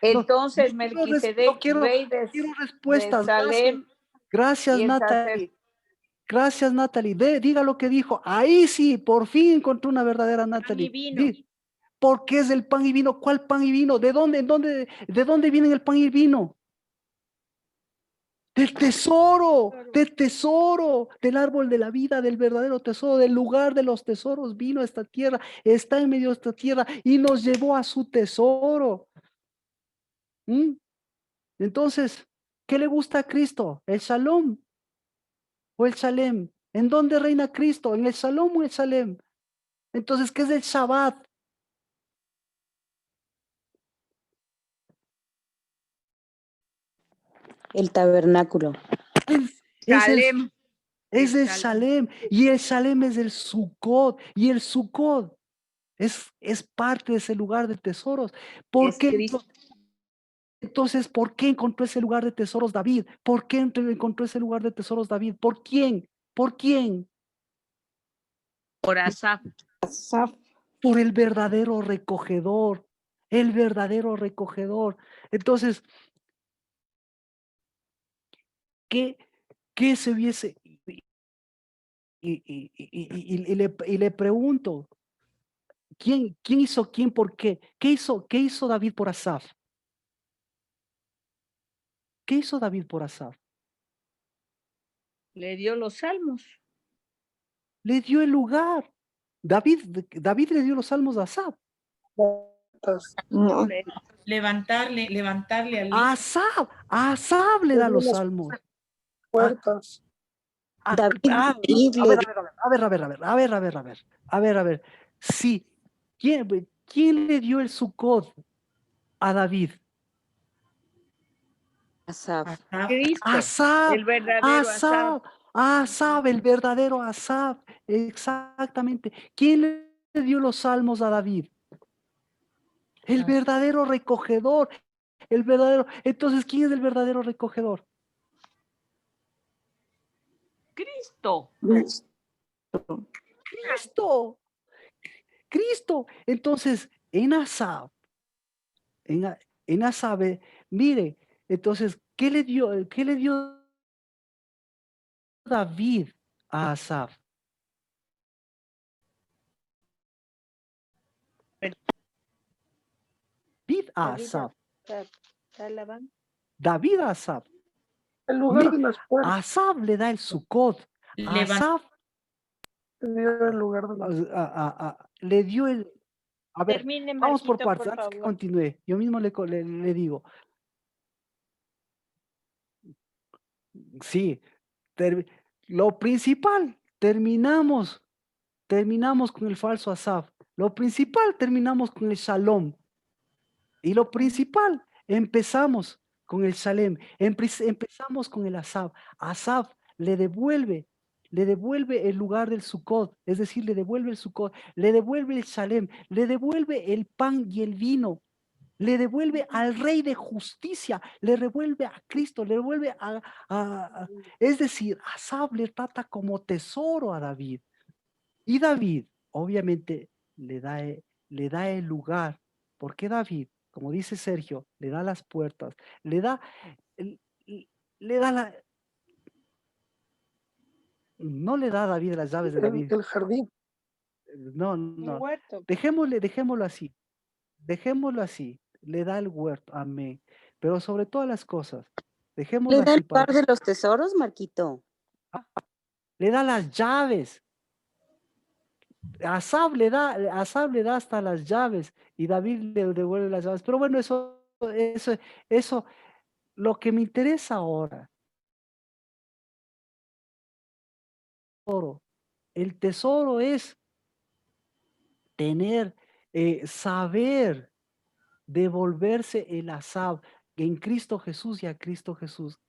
Entonces Yo Melquisedec, quiero rey de respuestas. Salem, Gracias, y el Natalie. Gracias, Natalie. Diga lo que dijo. Ahí sí, por fin encontré una verdadera Natalie. ¿Por qué es el pan y vino? ¿Cuál pan y vino? ¿De dónde viene el pan y el vino? Del tesoro, del árbol de la vida, del verdadero tesoro, del lugar de los tesoros. Vino a esta tierra, está en medio de esta tierra y nos llevó a su tesoro. Entonces, ¿qué le gusta a Cristo? ¿El Shalom o el Shalem? ¿En dónde reina Cristo? ¿En el Shalom o el Shalem? Entonces, ¿qué es el Shabbat? El tabernáculo. Shalem. Es el Shalem. Y el Shalem es el Sukkot. Y el Sukkot es parte de ese lugar de tesoros. ¿Por qué? Entonces, ¿por qué encontró ese lugar de tesoros David? ¿Por qué encontró ese lugar de tesoros David? ¿Por quién? ¿Por quién? Por Asaf. Por el verdadero recogedor. El verdadero recogedor. Entonces, ¿qué se hubiese? Y le pregunto, ¿quién hizo quién por qué? ¿Qué hizo David por Asaf? ¿Qué hizo David por Asaf? Le dio los salmos. Le dio el lugar. David le dio los salmos a Asaf. No. Levantarle al A Asaf le da los salmos. Puertos. David. A ver. Sí. ¿Quién le dio el Sukkot a David? Asaf. Cristo. Asaf. El verdadero Asaf. Asaf, el verdadero Asaf. Exactamente. ¿Quién le dio los salmos a David? El verdadero recogedor. El verdadero. Entonces, ¿quién es el verdadero recogedor? Cristo. Cristo. Entonces, en Asaf, mire, entonces, ¿qué le dio David a Asaf? David a Asaf. El lugar Mire, de las puertas. Asaf le da el Sucot. Asaf Dio el lugar de las le dio el... A ver, Termine, vamos por Marquito, partes, por antes que favor. continúe. Yo mismo le digo, sí, lo principal, terminamos con el falso Asaf. Lo principal, terminamos con el Shalom. Y lo principal, empezamos con el Shalem, empezamos con el Asaf. Asaf le devuelve el lugar del Sukkot, es decir, le devuelve el Sukkot, le devuelve el Shalem, le devuelve el pan y el vino, le devuelve al Rey de Justicia, le devuelve a Cristo, le devuelve es decir, Asaf le trata como tesoro a David. Y David, obviamente, le da el lugar, porque David, como dice Sergio, le da las puertas, le da la... No le da a David las llaves de David. el jardín. No, Un no. huerto. Dejémoslo así. Dejémoslo así. Le da el huerto. Amén. Pero sobre todas las cosas, dejémoslo ¿Le da así el lugar de los tesoros, Marquito? le da las llaves. Asaf le da hasta las llaves y David le devuelve las llaves. Pero bueno, eso, lo que me interesa ahora, el tesoro es tener, saber devolverse el Asaf en Cristo Jesús y a Cristo Jesús.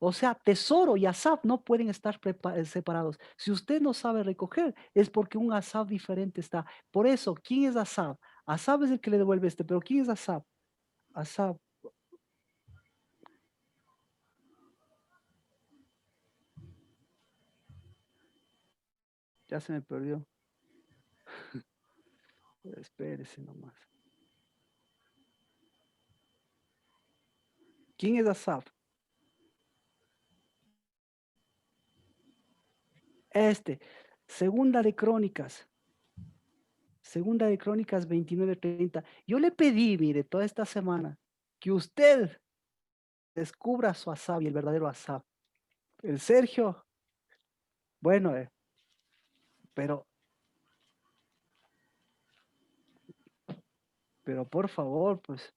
O sea, tesoro y Asaf no pueden estar separados. Si usted no sabe recoger, es porque un Asaf diferente está. Por eso, ¿quién es Asaf? Asaf es el que le devuelve pero ¿quién es Asaf? Asaf. Ya se me perdió. Espérese nomás. ¿Quién es Asaf? Segunda de Crónicas 29:30. Yo le pedí, mire, toda esta semana, que usted descubra su Asaf y el verdadero Asaf. El Sergio, bueno, pero por favor, pues,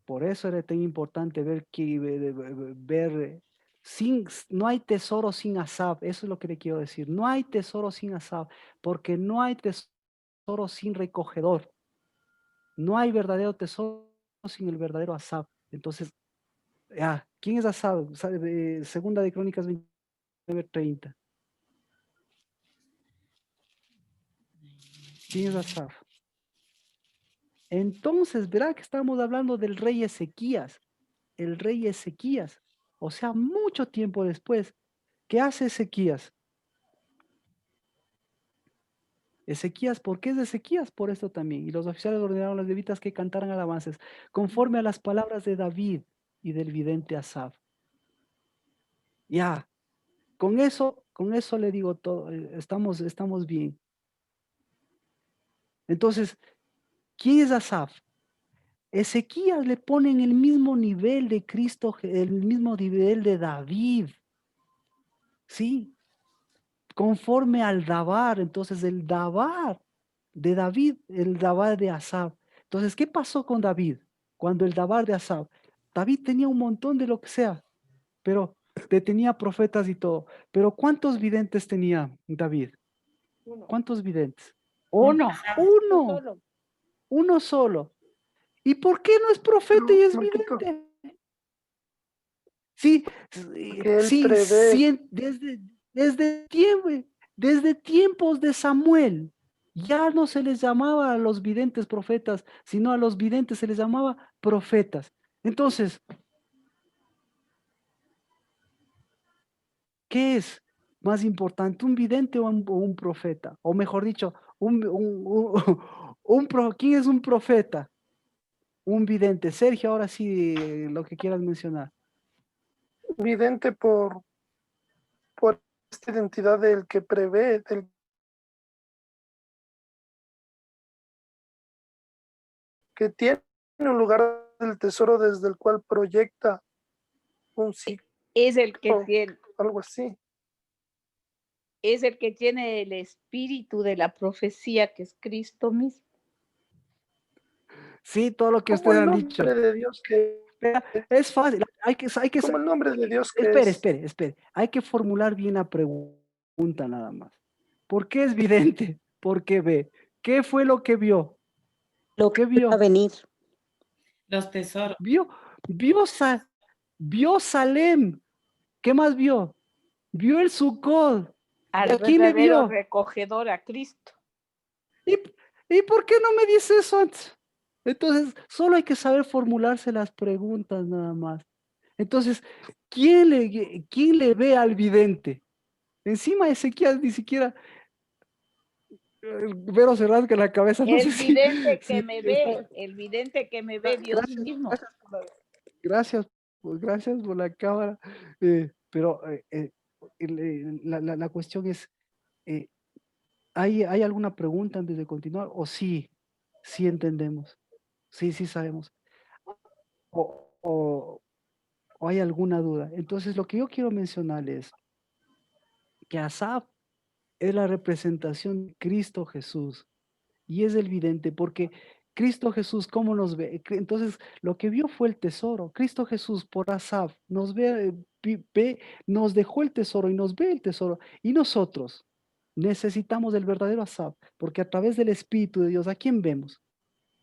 por eso era tan importante ver no hay tesoro sin Asaf, eso es lo que le quiero decir. No hay tesoro sin Asaf, porque no hay tesoro sin recogedor. No hay verdadero tesoro sin el verdadero Asaf. Entonces, ¿quién es Asaf? Segunda de Crónicas 29:30. ¿Quién es Asaf? Entonces, verá que estamos hablando del rey Ezequías. El rey Ezequías. O sea, mucho tiempo después. ¿Qué hace Ezequías? Ezequías, ¿por qué es de Ezequías? Por esto también. Y los oficiales ordenaron a los levitas que cantaran alabanzas conforme a las palabras de David y del vidente Asaf. Ya, con eso le digo todo, estamos bien. Entonces, ¿quién es Asaf? Ezequías le pone en el mismo nivel de Cristo, el mismo nivel de David. ¿Sí? Conforme al Dabar. Entonces, el Dabar de David, el Dabar de Asaf. Entonces, ¿qué pasó con David? Cuando el Dabar de Asaf, David tenía un montón de lo que sea, pero tenía profetas y todo. Pero ¿cuántos videntes tenía David? ¿Cuántos videntes? Uno. Uno solo. ¿Y por qué no es profeta y es Marquito, vidente? Sí, que él prevé. desde tiempos de Samuel, ya no se les llamaba a los videntes profetas, sino a los videntes se les llamaba profetas. Entonces, ¿qué es más importante, un vidente o un profeta? O mejor dicho, ¿quién es un profeta? Un vidente. Sergio, ahora sí, lo que quieras mencionar. Vidente por esta identidad del que prevé, del que tiene un lugar del tesoro desde el cual proyecta un ciclo, Es el que tiene, algo así. es el que tiene el espíritu de la profecía, que es Cristo mismo. Sí, todo lo que Como ustedes el han nombre dicho. de Dios que Es fácil, como el nombre de Dios que espere, es. espere. Hay que formular bien la pregunta nada más. ¿Por qué es vidente? ¿Por qué ve? ¿Qué fue lo que vio? Lo ¿Qué que va a vio? venir. Los tesoros. Vio Salem. ¿Qué más vio? Vio el Sucot. ¿Y Al a quién le verdadero vio? recogedor, a Cristo. ¿Y, y por qué no me dice eso antes? Entonces, solo hay que saber formularse las preguntas nada más. Entonces, quién le ve al vidente? Encima Ezequiel ni siquiera, Vero se rasca la cabeza, no sé El vidente si que me ve, el vidente que me ve, Dios gracias, mismo. gracias por la cámara, pero la cuestión es, eh, ¿hay alguna pregunta antes de continuar? ¿O sí entendemos? Sí sabemos. ¿O hay alguna duda? Entonces, lo que yo quiero mencionar es que Asaf es la representación de Cristo Jesús. Y es evidente porque Cristo Jesús, ¿cómo nos ve? Entonces, lo que vio fue el tesoro. Cristo Jesús por Asaf nos ve, nos dejó el tesoro y nos ve el tesoro. Y nosotros necesitamos el verdadero Asaf, porque a través del Espíritu de Dios, ¿a quién vemos?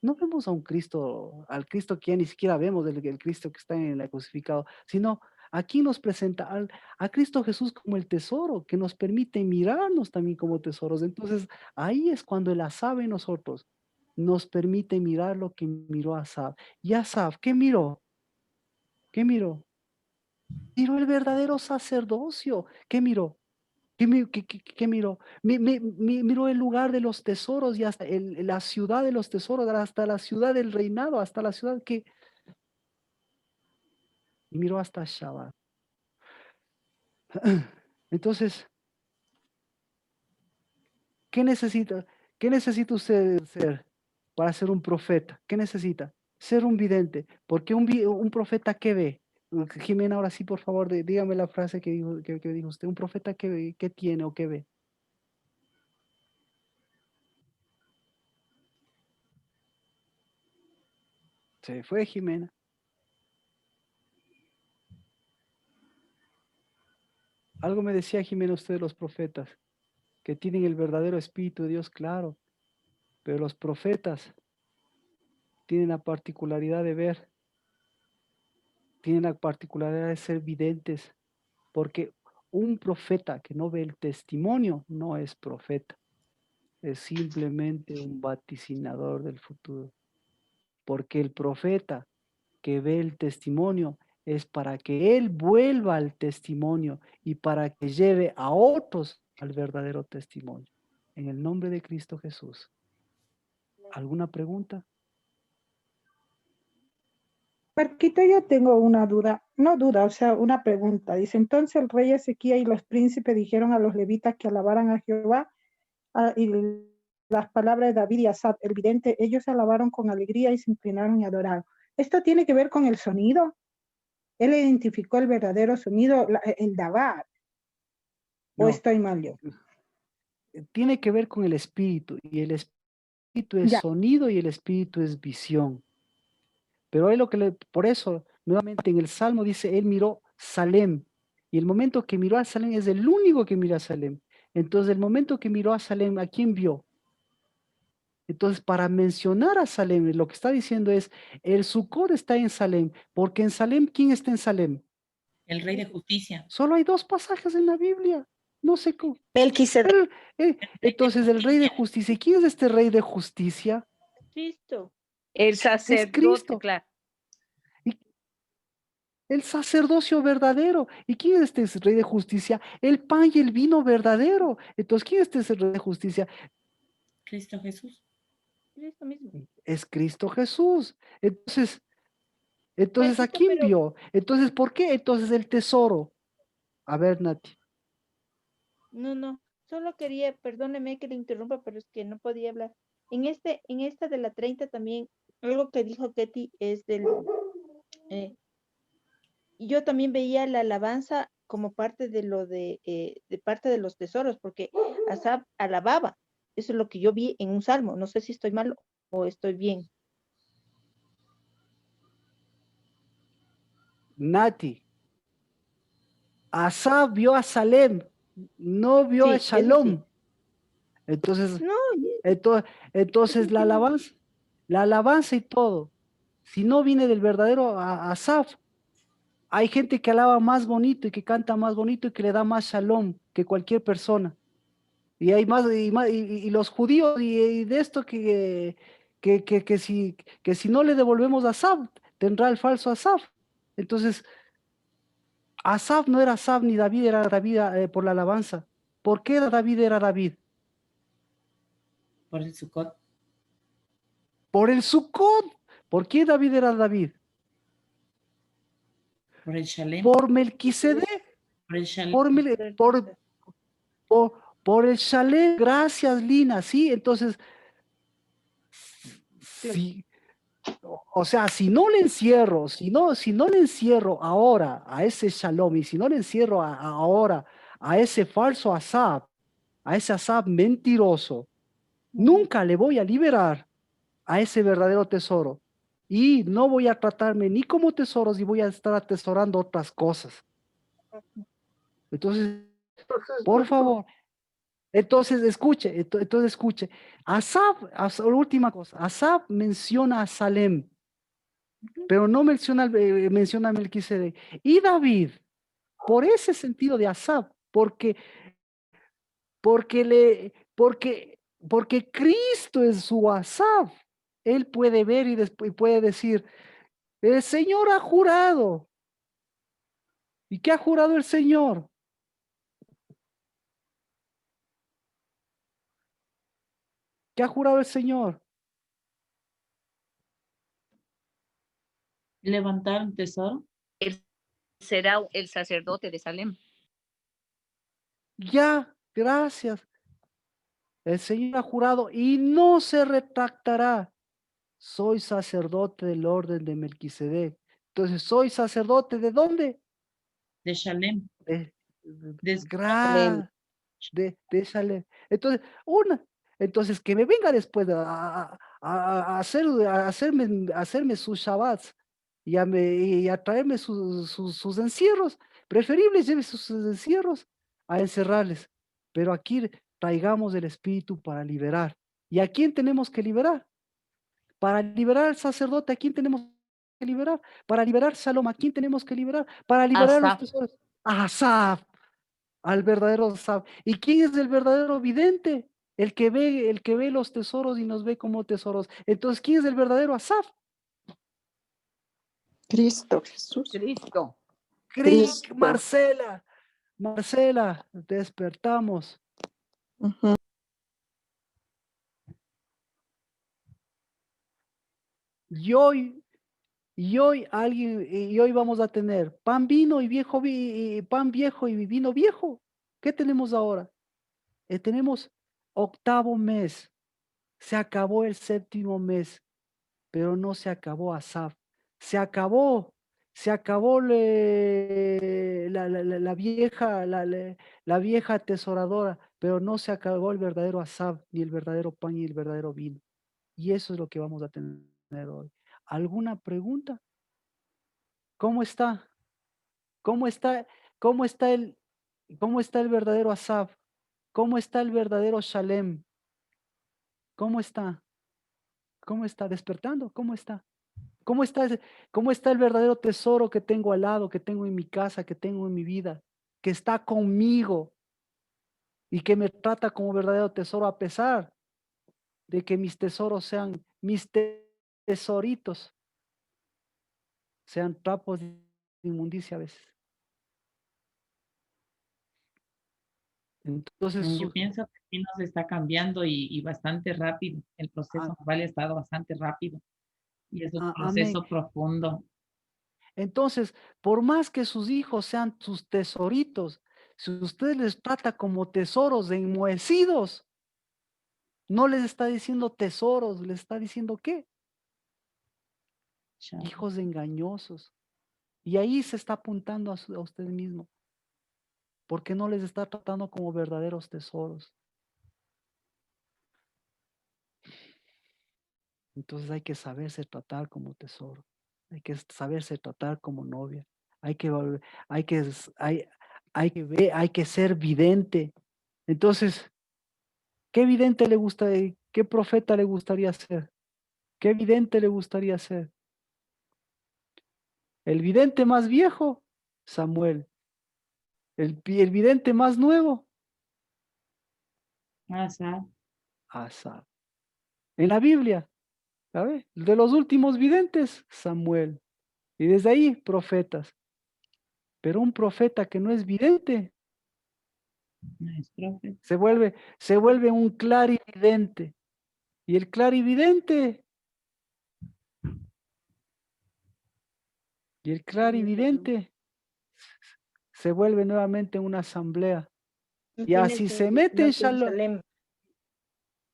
No vemos a un Cristo, al Cristo que ya ni siquiera vemos, el Cristo que está en el crucificado, sino aquí nos presenta a Cristo Jesús como el tesoro, que nos permite mirarnos también como tesoros. Entonces, ahí es cuando el Asaf en nosotros nos permite mirar lo que miró Asaf. Y Asaf, ¿qué miró? ¿Qué miró? Miró el verdadero sacerdocio. ¿Qué miró? ¿Qué miró? Miró el lugar de los tesoros y hasta la ciudad de los tesoros, hasta la ciudad del reinado, hasta la ciudad que miró hasta Shabbat. Entonces, ¿qué necesita? ¿Qué necesita usted ser para ser un profeta? ¿Qué necesita? Ser un vidente. Porque un profeta, ¿qué ve? Jimena, ahora sí, por favor, dígame la frase que dijo usted. Un profeta, ¿qué tiene o qué ve? Se fue Jimena. Algo me decía Jimena usted de los profetas, que tienen el verdadero Espíritu de Dios, claro, pero los profetas tienen la particularidad de ver, tienen la particularidad de ser videntes, porque un profeta que no ve el testimonio no es profeta, es simplemente un vaticinador del futuro, porque el profeta que ve el testimonio es para que él vuelva al testimonio y para que lleve a otros al verdadero testimonio. En el nombre de Cristo Jesús. ¿Alguna pregunta? Marquito, yo tengo una duda, no duda, o sea, una pregunta. Dice, entonces el rey Ezequiel y los príncipes dijeron a los levitas que alabaran a Jehová, y las palabras de David y Asaf, el vidente, ellos alabaron con alegría y se inclinaron y adoraron. ¿Esto tiene que ver con el sonido? Él identificó el verdadero sonido, el dabar. ¿O No, estoy mal yo? tiene que ver con el espíritu, y el espíritu es Ya, sonido y el espíritu es visión. Pero por eso, nuevamente en el Salmo dice, él miró Salem, y el momento que miró a Salem es el único que mira a Salem. Entonces, el momento que miró a Salem, ¿a quién vio? Entonces, para mencionar a Salem, lo que está diciendo es, el Sucor está en Salem, porque en Salem, ¿quién está en Salem? El rey de justicia. Solo hay 2 pasajes en la Biblia. No sé cómo. Melquisedec. Entonces, el rey de justicia. ¿Y quién es este rey de justicia? Cristo. El Es sacerdote, Cristo, claro. el sacerdocio verdadero. ¿Y quién es este rey de justicia? El pan y el vino verdadero. Entonces, ¿quién es este rey de justicia? Cristo Jesús. Cristo mismo. Es Cristo Jesús. Entonces, ¿a Marquito, quién pero vio? Entonces, ¿por qué? Entonces, el tesoro. A ver, Nati. No, solo quería, perdóneme que le interrumpa, pero es que no podía hablar. En esta de la 30 también, algo que dijo Ketty es del, yo también veía la alabanza como parte de parte de los tesoros, porque Asaf alababa. Eso es lo que yo vi en un salmo. No sé si estoy mal o estoy bien. Nati, Asaf vio a Salem, no vio a Sí, eso sí. Shalom. Entonces, No, ento- eso entonces sí. la alabanza y todo, si no viene del verdadero Asaf, hay gente que alaba más bonito y que canta más bonito y que le da más Shalom que cualquier persona. Y hay y los judíos y de esto que si no le devolvemos a Asaf, tendrá el falso Asaf. Entonces, Asaf no era Asaf ni David era David por la alabanza. ¿Por qué David era David? Por el Sukkot. Por el Sukkot. ¿Por qué David era David? Por el Shalem. Por Melquisedec. Por el Shalem. Por el Shalem. Gracias, Lina. Sí, entonces, sí. O sea, si no le encierro, si no le encierro ahora a ese Shalom y si no le encierro ahora a ese falso Asaf, a ese Asaf mentiroso, nunca le voy a liberar a ese verdadero tesoro. Y no voy a tratarme ni como tesoros y voy a estar atesorando otras cosas. Entonces, por favor, entonces escuche, entonces escuche. Última cosa, Asaf menciona a Salem, pero no menciona a Melquisedec. Y David, por ese sentido de Asaf, porque Cristo es su Asaf, él puede ver y después puede decir, el Señor ha jurado. ¿Y qué ha jurado el Señor? ¿Qué ha jurado el Señor? Levantar un tesoro. Él será el sacerdote de Salem. Ya, gracias. El Señor ha jurado y no se retractará. Soy sacerdote del orden de Melquisedec. Entonces, ¿soy sacerdote de dónde? De Shalem. De, Salem. de Salem. Entonces, que me venga después a hacerme sus shabbats y a traerme sus encierros. Preferible lleve sus encierros a encerrarles. Pero aquí traigamos el espíritu para liberar. ¿Y a quién tenemos que liberar? Para liberar al sacerdote, ¿a quién tenemos que liberar? Para liberar Salom, ¿a quién tenemos que liberar? Para liberar los Asaf. tesoros. A Asaf, al verdadero Asaf. ¿Y quién es el verdadero vidente? El que ve los tesoros y nos ve como tesoros. Entonces, ¿quién es el verdadero Asaf? Cristo Jesús. Cristo. Cristo. Marcela, despertamos. Ujú. Y hoy vamos a tener pan, vino y pan viejo y vino viejo. ¿Qué tenemos ahora? Tenemos octavo mes. Se acabó el séptimo mes, pero no se acabó Asaf. Se acabó la vieja atesoradora, pero no se acabó el verdadero Asaf, ni el verdadero pan, ni el verdadero vino. Y eso es lo que vamos a tener hoy. ¿Alguna pregunta? ¿Cómo está? ¿Cómo está? ¿Cómo está el, cómo está el verdadero Asaf? ¿Cómo está el verdadero Shalem? ¿Cómo está? ¿Cómo está despertando? ¿Cómo está? ¿Cómo está el verdadero tesoro que tengo al lado, que tengo en mi casa, que tengo en mi vida, que está conmigo y que me trata como verdadero tesoro a pesar de que mis tesoros sean tesoritos, sean trapos de inmundicia a veces? Entonces, Yo pienso que sí nos está cambiando y bastante rápido. El proceso global ha estado bastante rápido y es un amén. proceso profundo. Entonces, por más que sus hijos sean sus tesoritos, si usted les trata como tesoros enmohecidos, no les está diciendo tesoros, les está diciendo ¿qué? Shalom. Hijos engañosos. Y ahí se está apuntando a usted mismo, porque no les está tratando como verdaderos tesoros. Entonces hay que saberse tratar como tesoro, hay que saberse tratar como novia, hay que, hay que, hay que ver, hay que ser vidente. Entonces, ¿qué vidente le gusta, qué profeta le gustaría ser? ¿Qué vidente le gustaría ser? El vidente más viejo, Samuel. El vidente más nuevo, Asaf. Asaf. En la Biblia, ¿sabe? De los últimos videntes, Samuel. Y desde ahí, profetas. Pero un profeta que no es vidente, No es profeta. se vuelve un clarividente. Y el clarividente, se vuelve nuevamente una asamblea. No Y así se tiene mete en Shalom. Shalem.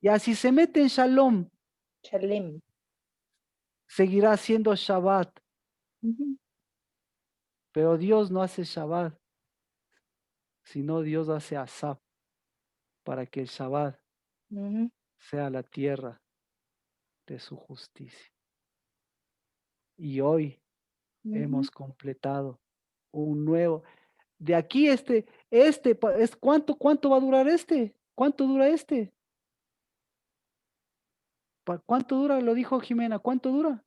Y así se mete en Shalom, Shalem. seguirá siendo Shabbat. Ujú. Pero Dios no hace Shabbat, sino Dios hace Asaf, para que el Shabbat Ujú. sea la tierra de su justicia. Y hoy Ujú. hemos completado un nuevo. De aquí ¿cuánto va a durar este? ¿Cuánto dura este? ¿Cuánto dura? Lo dijo Jimena, ¿cuánto dura?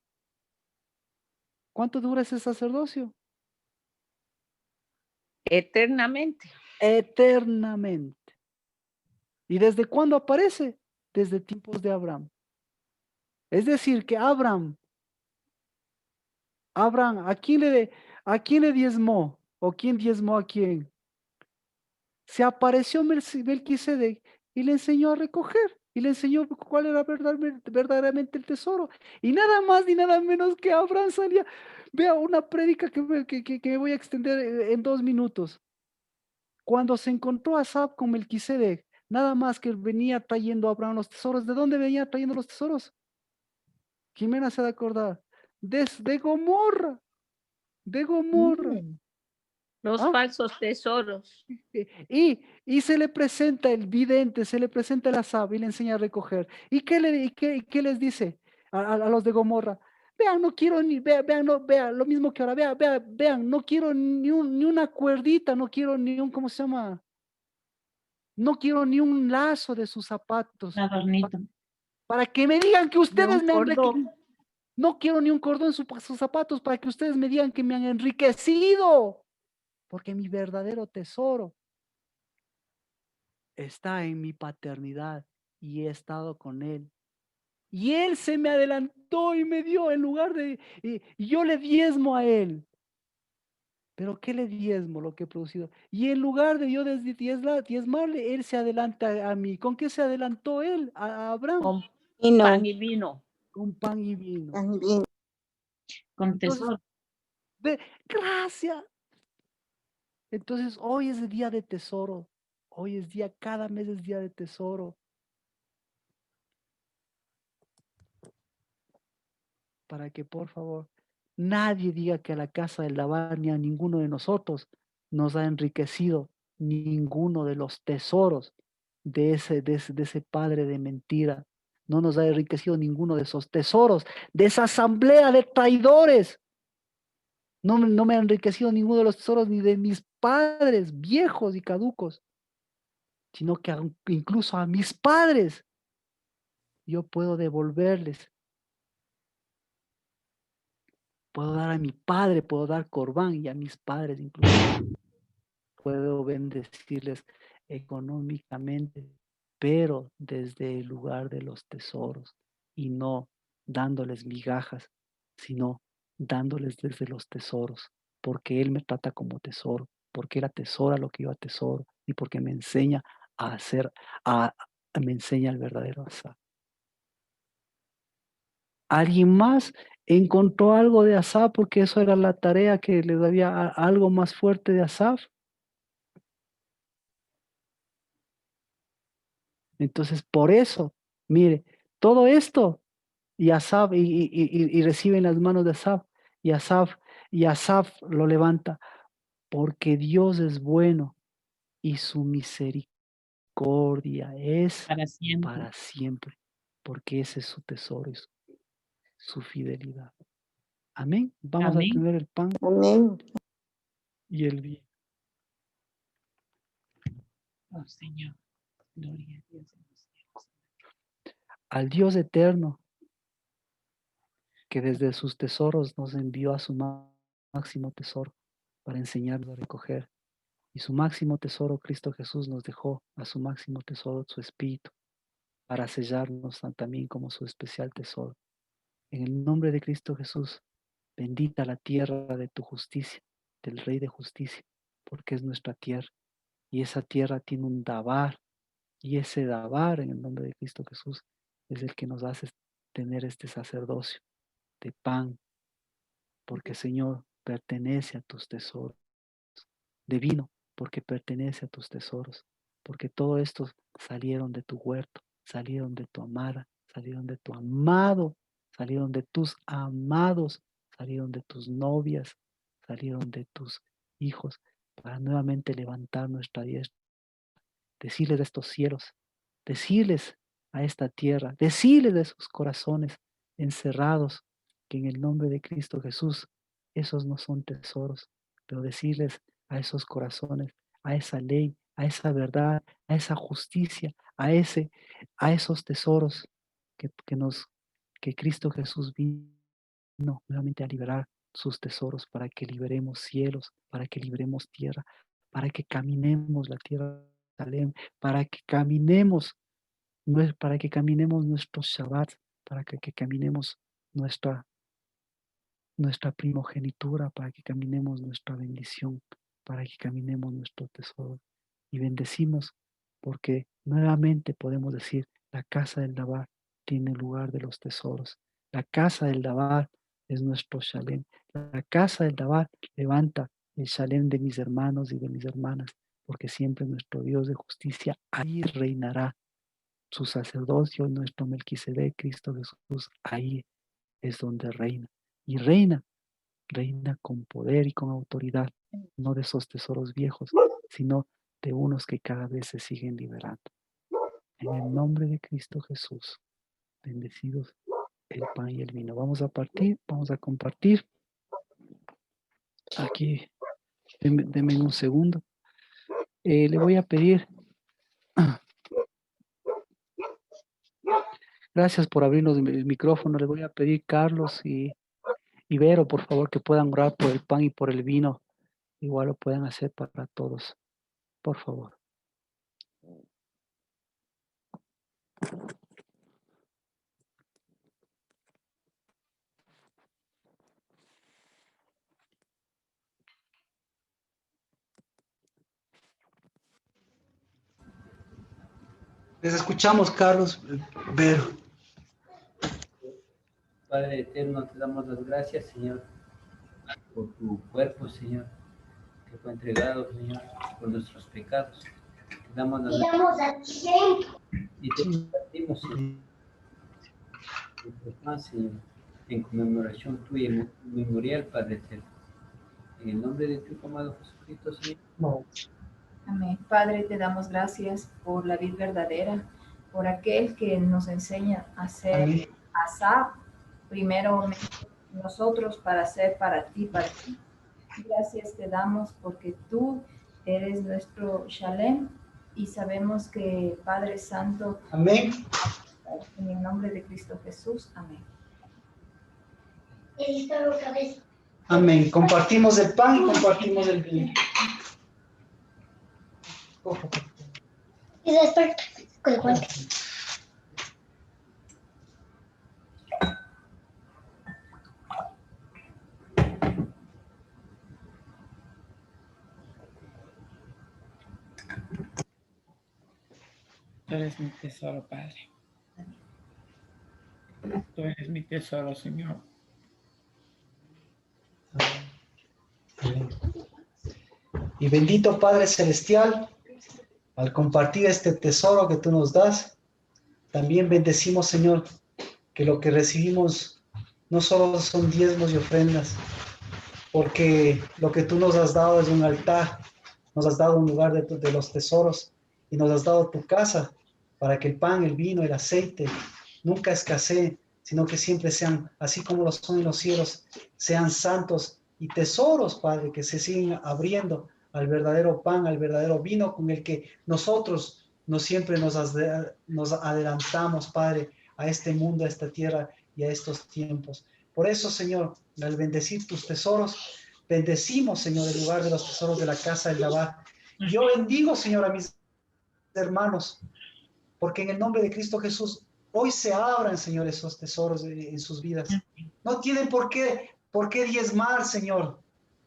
¿Cuánto dura ese sacerdocio? Eternamente. Eternamente. ¿Y desde cuándo aparece? Desde tiempos de Abraham. Es decir, que Abraham, ¿a quién le diezmó? ¿O quién diezmó a quién? Se apareció Melquisedec y le enseñó a recoger. Y le enseñó cuál era verdaderamente el tesoro. Y nada más ni nada menos que Abraham salía. Vea una prédica que me voy a extender en 2 minutos. Cuando se encontró Asaf con Melquisedec, nada más que venía trayendo a Abraham los tesoros. ¿De dónde venía trayendo los tesoros? Jimena se ha de acordar. De Gomorra. De Gomorra. Mm. Los ¿Ah? falsos tesoros. Y se le presenta el vidente, se le presenta el Asaf y le enseña a recoger. ¿Y qué les dice a los de Gomorra? Vean, no quiero vean, no, vean, lo mismo que ahora, vean, no quiero ni una cuerdita, no quiero ni un, ¿cómo se llama? No quiero ni un lazo de sus zapatos. Un adornito. Para que me digan que De ustedes un me han cordón. No quiero ni un cordón en sus zapatos para que ustedes me digan que me han enriquecido. Porque mi verdadero tesoro está en mi paternidad y he estado con él. Y él se me adelantó y me dio en lugar de, y yo le diezmo a él. Pero ¿qué le diezmo lo que he producido? Y en lugar de yo diezmarle, él se adelanta a mí. ¿Con qué se adelantó él? A Abraham. Con Y no, pan y vino. Con pan y vino. también. Con Entonces, tesoro. gracias. Entonces, hoy es el día de tesoro. Hoy es día, cada mes es día de tesoro. Para que, por favor, nadie diga que a la casa de Labán ni a ninguno de nosotros nos ha enriquecido ninguno de los tesoros de ese padre de mentira. No nos ha enriquecido ninguno de esos tesoros, de esa asamblea de traidores. No me ha enriquecido ninguno de los tesoros ni de mis padres viejos y caducos, sino que incluso a mis padres yo puedo devolverles. Puedo dar a mi padre, puedo dar corbán y a mis padres incluso puedo bendecirles económicamente, pero desde el lugar de los tesoros y no dándoles migajas, sino dándoles desde los tesoros, porque Él me trata como tesoro, porque Él atesora lo que yo atesoro y porque me enseña a hacer, me enseña el verdadero Asaf. ¿Alguien más encontró algo de Asaf? Porque eso era la tarea que le había algo más fuerte de Asaf. Entonces, por eso, mire, todo esto, y Asaf, y recibe en las manos de Asaf, y Asaf Y Asaf lo levanta, porque Dios es bueno y su misericordia es para siempre, porque ese es su tesoro y su fidelidad. Amén. Vamos a tener el pan y el vino. Oh, Señor, gloria a Dios. Al Dios eterno, que desde sus tesoros nos envió a su máximo tesoro para enseñarnos a recoger. Y su máximo tesoro, Cristo Jesús, nos dejó a su máximo tesoro, su Espíritu, para sellarnos también como su especial tesoro. En el nombre de Cristo Jesús, bendita la tierra de tu justicia, del Rey de justicia, porque es nuestra tierra. Y esa tierra tiene un dabar, y ese dabar en el nombre de Cristo Jesús es el que nos hace tener este sacerdocio de pan, porque Señor, pertenece a tus tesoros, de vino, porque pertenece a tus tesoros, porque todo esto salieron de tu huerto, salieron de tu amada, salieron de tu amado, salieron de tus amados, salieron de tus novias, salieron de tus hijos, para nuevamente levantar nuestra diestra, decirles a estos cielos, decirles a esta tierra, decirles a esos corazones encerrados, que en el nombre de Cristo Jesús, esos no son tesoros, pero decirles a esos corazones, a esa ley, a esa verdad, a esa justicia, a esos tesoros que Cristo Jesús vino nuevamente a liberar sus tesoros, para que liberemos cielos, para que liberemos tierra, para que caminemos la tierra de Jerusalén, para que caminemos nuestros Shabbat, para que caminemos nuestra primogenitura, para que caminemos nuestra bendición, para que caminemos nuestro tesoro. Y bendecimos, porque nuevamente podemos decir, la casa del Dabar tiene lugar de los tesoros. La casa del Dabar es nuestro Shalem. La casa del Dabar levanta el Shalem de mis hermanos y de mis hermanas, porque siempre nuestro Dios de justicia ahí reinará. Su sacerdocio, nuestro Melquisedec, Cristo Jesús, ahí es donde reina. Y reina con poder y con autoridad, no de esos tesoros viejos, sino de unos que cada vez se siguen liberando. En el nombre de Cristo Jesús, bendecidos el pan y el vino. Vamos a compartir. Aquí, denme un segundo. Le voy a pedir, gracias por abrirnos el micrófono, le voy a pedir, Carlos y Vero, por favor, que puedan orar por el pan y por el vino. Igual lo pueden hacer para todos, por favor. Les escuchamos, Carlos, Vero. Padre eterno, te damos las gracias, Señor, por tu cuerpo, Señor, que fue entregado, Señor, por nuestros pecados. Te damos las gracias y te compartimos, Señor, Señor, en conmemoración tuya y memorial, Padre eterno. En el nombre de tu amado Jesucristo, Señor. No. Amén. Padre, te damos gracias por la vid verdadera, por aquel que nos enseña a ser Asaf, primero nosotros para ser para ti, Padre. Gracias te damos porque tú eres nuestro Shalem y sabemos que Padre Santo. Amén. En el nombre de Cristo Jesús. Amén. Amén. Compartimos el pan y compartimos el vino. Y después con el pan. Tú eres mi tesoro, Padre. Tú eres mi tesoro, Señor. Y bendito Padre Celestial, al compartir este tesoro que tú nos das, también bendecimos, Señor, que lo que recibimos no solo son diezmos y ofrendas, porque lo que tú nos has dado es un altar, nos has dado un lugar de los tesoros y nos has dado tu casa para que el pan, el vino, el aceite nunca escaseen, sino que siempre sean, así como lo son en los cielos, sean santos y tesoros, Padre, que se siguen abriendo al verdadero pan, al verdadero vino con el que nosotros siempre nos adelantamos, Padre, a este mundo, a esta tierra y a estos tiempos. Por eso, Señor, al bendecir tus tesoros, bendecimos, Señor, el lugar de los tesoros de la casa del Labán. Yo bendigo, Señor, a mis hermanos, porque en el nombre de Cristo Jesús, hoy se abran, Señor, esos tesoros en sus vidas. No tienen por qué diezmar, Señor,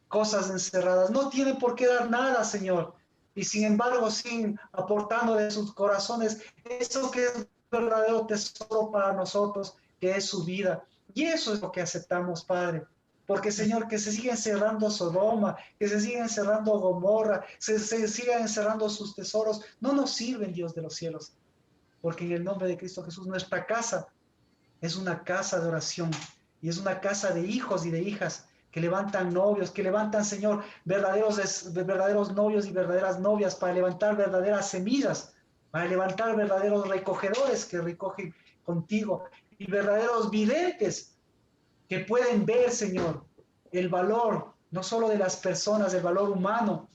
cosas encerradas. No tienen por qué dar nada, Señor. Y sin embargo, sin aportando de sus corazones eso que es verdadero tesoro para nosotros, que es su vida. Y eso es lo que aceptamos, Padre. Porque, Señor, que se siga encerrando Sodoma, que se siga encerrando Gomorra, se sigan encerrando sus tesoros, no nos sirven, Dios de los cielos. Porque en el nombre de Cristo Jesús, nuestra casa es una casa de oración y es una casa de hijos y de hijas que levantan novios, que levantan, Señor, verdaderos novios y verdaderas novias para levantar verdaderas semillas, para levantar verdaderos recogedores que recogen contigo y verdaderos videntes que pueden ver, Señor, el valor, no solo de las personas, el valor humano,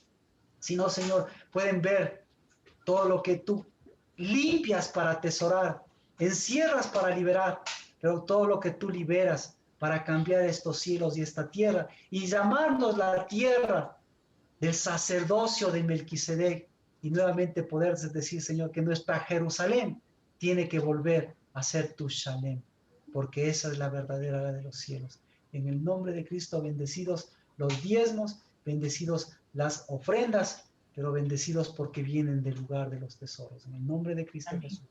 sino, Señor, pueden ver todo lo que tú limpias para atesorar, encierras para liberar, pero todo lo que tú liberas para cambiar estos cielos y esta tierra y llamarnos la tierra del sacerdocio de Melquisedec y nuevamente poder decir, Señor, que nuestra Jerusalén tiene que volver a ser tu Shalem, porque esa es la verdadera de los cielos. En el nombre de Cristo, bendecidos los diezmos, bendecidos las ofrendas, pero bendecidos porque vienen del lugar de los tesoros. En el nombre de Cristo Jesús.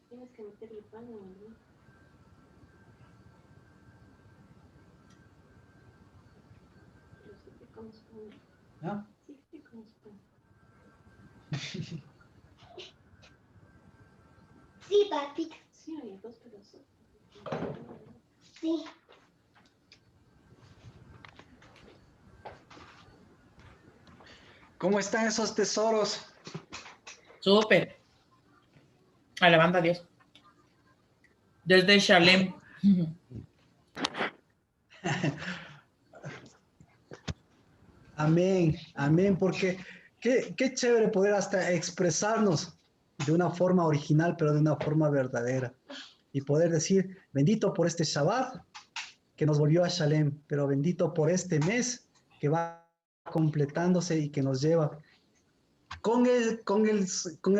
Tienes que meterle pan, ¿no? Pero sí te comes pan. ¿Ah? Sí te comes pan. Sí, papi. Sí, hay dos pedazos. Sí. ¿Cómo están esos tesoros? Súper. Alabando a Dios. Desde Shalem. Amén, amén, porque qué chévere poder hasta expresarnos de una forma original, pero de una forma verdadera. Y poder decir, bendito por este Shabbat que nos volvió a Shalem, pero bendito por este mes que va completándose y que nos lleva con el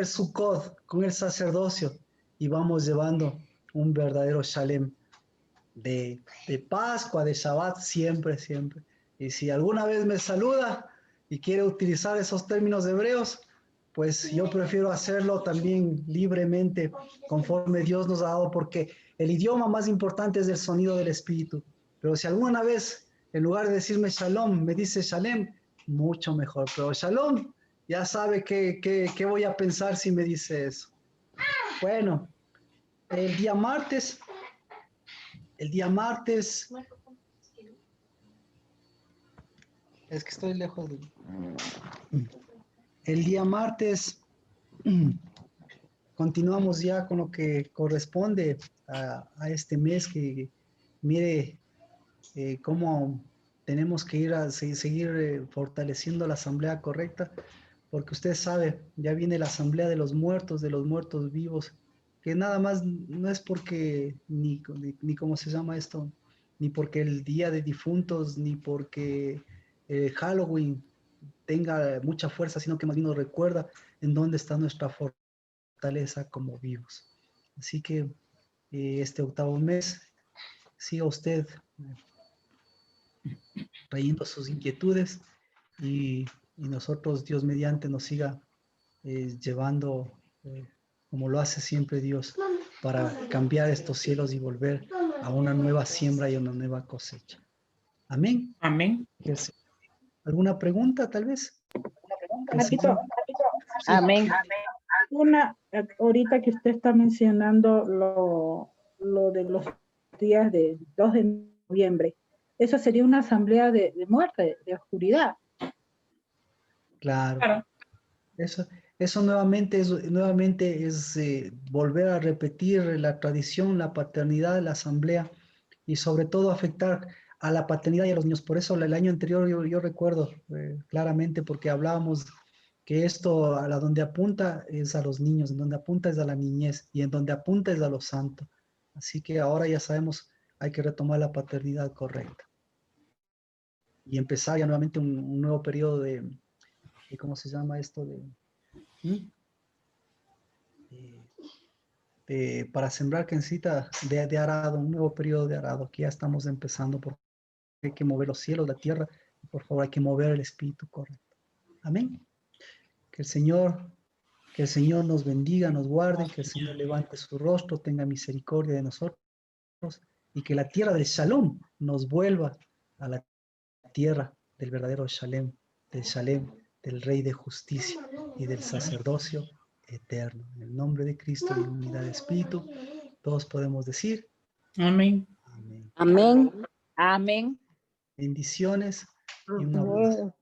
Sukkot, con el sacerdocio, y vamos llevando un verdadero Shalem de Pascua, de Shabbat, siempre, siempre. Y si alguna vez me saluda y quiere utilizar esos términos hebreos, pues yo prefiero hacerlo también libremente, conforme Dios nos ha dado, porque el idioma más importante es el sonido del Espíritu. Pero si alguna vez, en lugar de decirme Shalom, me dice Shalem, mucho mejor. Pero Shalom, ya sabe qué voy a pensar si me dice eso. Bueno, el día martes, es que estoy lejos de... El día martes continuamos ya con lo que corresponde a este mes, que mire cómo tenemos que ir a seguir fortaleciendo la asamblea correcta, porque usted sabe, ya viene la asamblea de los muertos vivos, que nada más no es porque, ni cómo se llama esto, ni porque el día de difuntos, ni porque Halloween tenga mucha fuerza, sino que más bien nos recuerda en dónde está nuestra fortaleza como vivos. Así que este octavo mes, siga usted trayendo sus inquietudes y nosotros, Dios mediante, nos siga llevando, como lo hace siempre Dios, para cambiar estos cielos y volver a una nueva siembra y a una nueva cosecha. Amén. Amén. ¿Alguna pregunta, tal vez? Marquito, sí. Amén. Una, ahorita que usted está mencionando lo de los días de 2 de noviembre. Eso sería una asamblea de muerte, de oscuridad. Claro. Eso nuevamente es volver a repetir la tradición, la paternidad, la asamblea y sobre todo afectar a la paternidad y a los niños. Por eso el año anterior yo recuerdo claramente porque hablábamos que esto a donde apunta es a los niños, en donde apunta es a la niñez y en donde apunta es a los santos. Así que ahora ya sabemos, hay que retomar la paternidad correcta. Y empezar ya nuevamente un nuevo periodo de ¿cómo se llama esto? Para sembrar que necesita de arado, un nuevo periodo de arado, que ya estamos empezando, porque hay que mover los cielos, la tierra, y por favor hay que mover el espíritu correcto. Amén. Que el Señor nos bendiga, nos guarde, que el Señor levante su rostro, tenga misericordia de nosotros, y que la tierra del Shalom nos vuelva a la tierra del verdadero Shalem, del Rey de Justicia y del sacerdocio eterno. En el nombre de Cristo y en unidad de Espíritu, todos podemos decir amén. Amén. Amén. Amén. Bendiciones y un abrazo.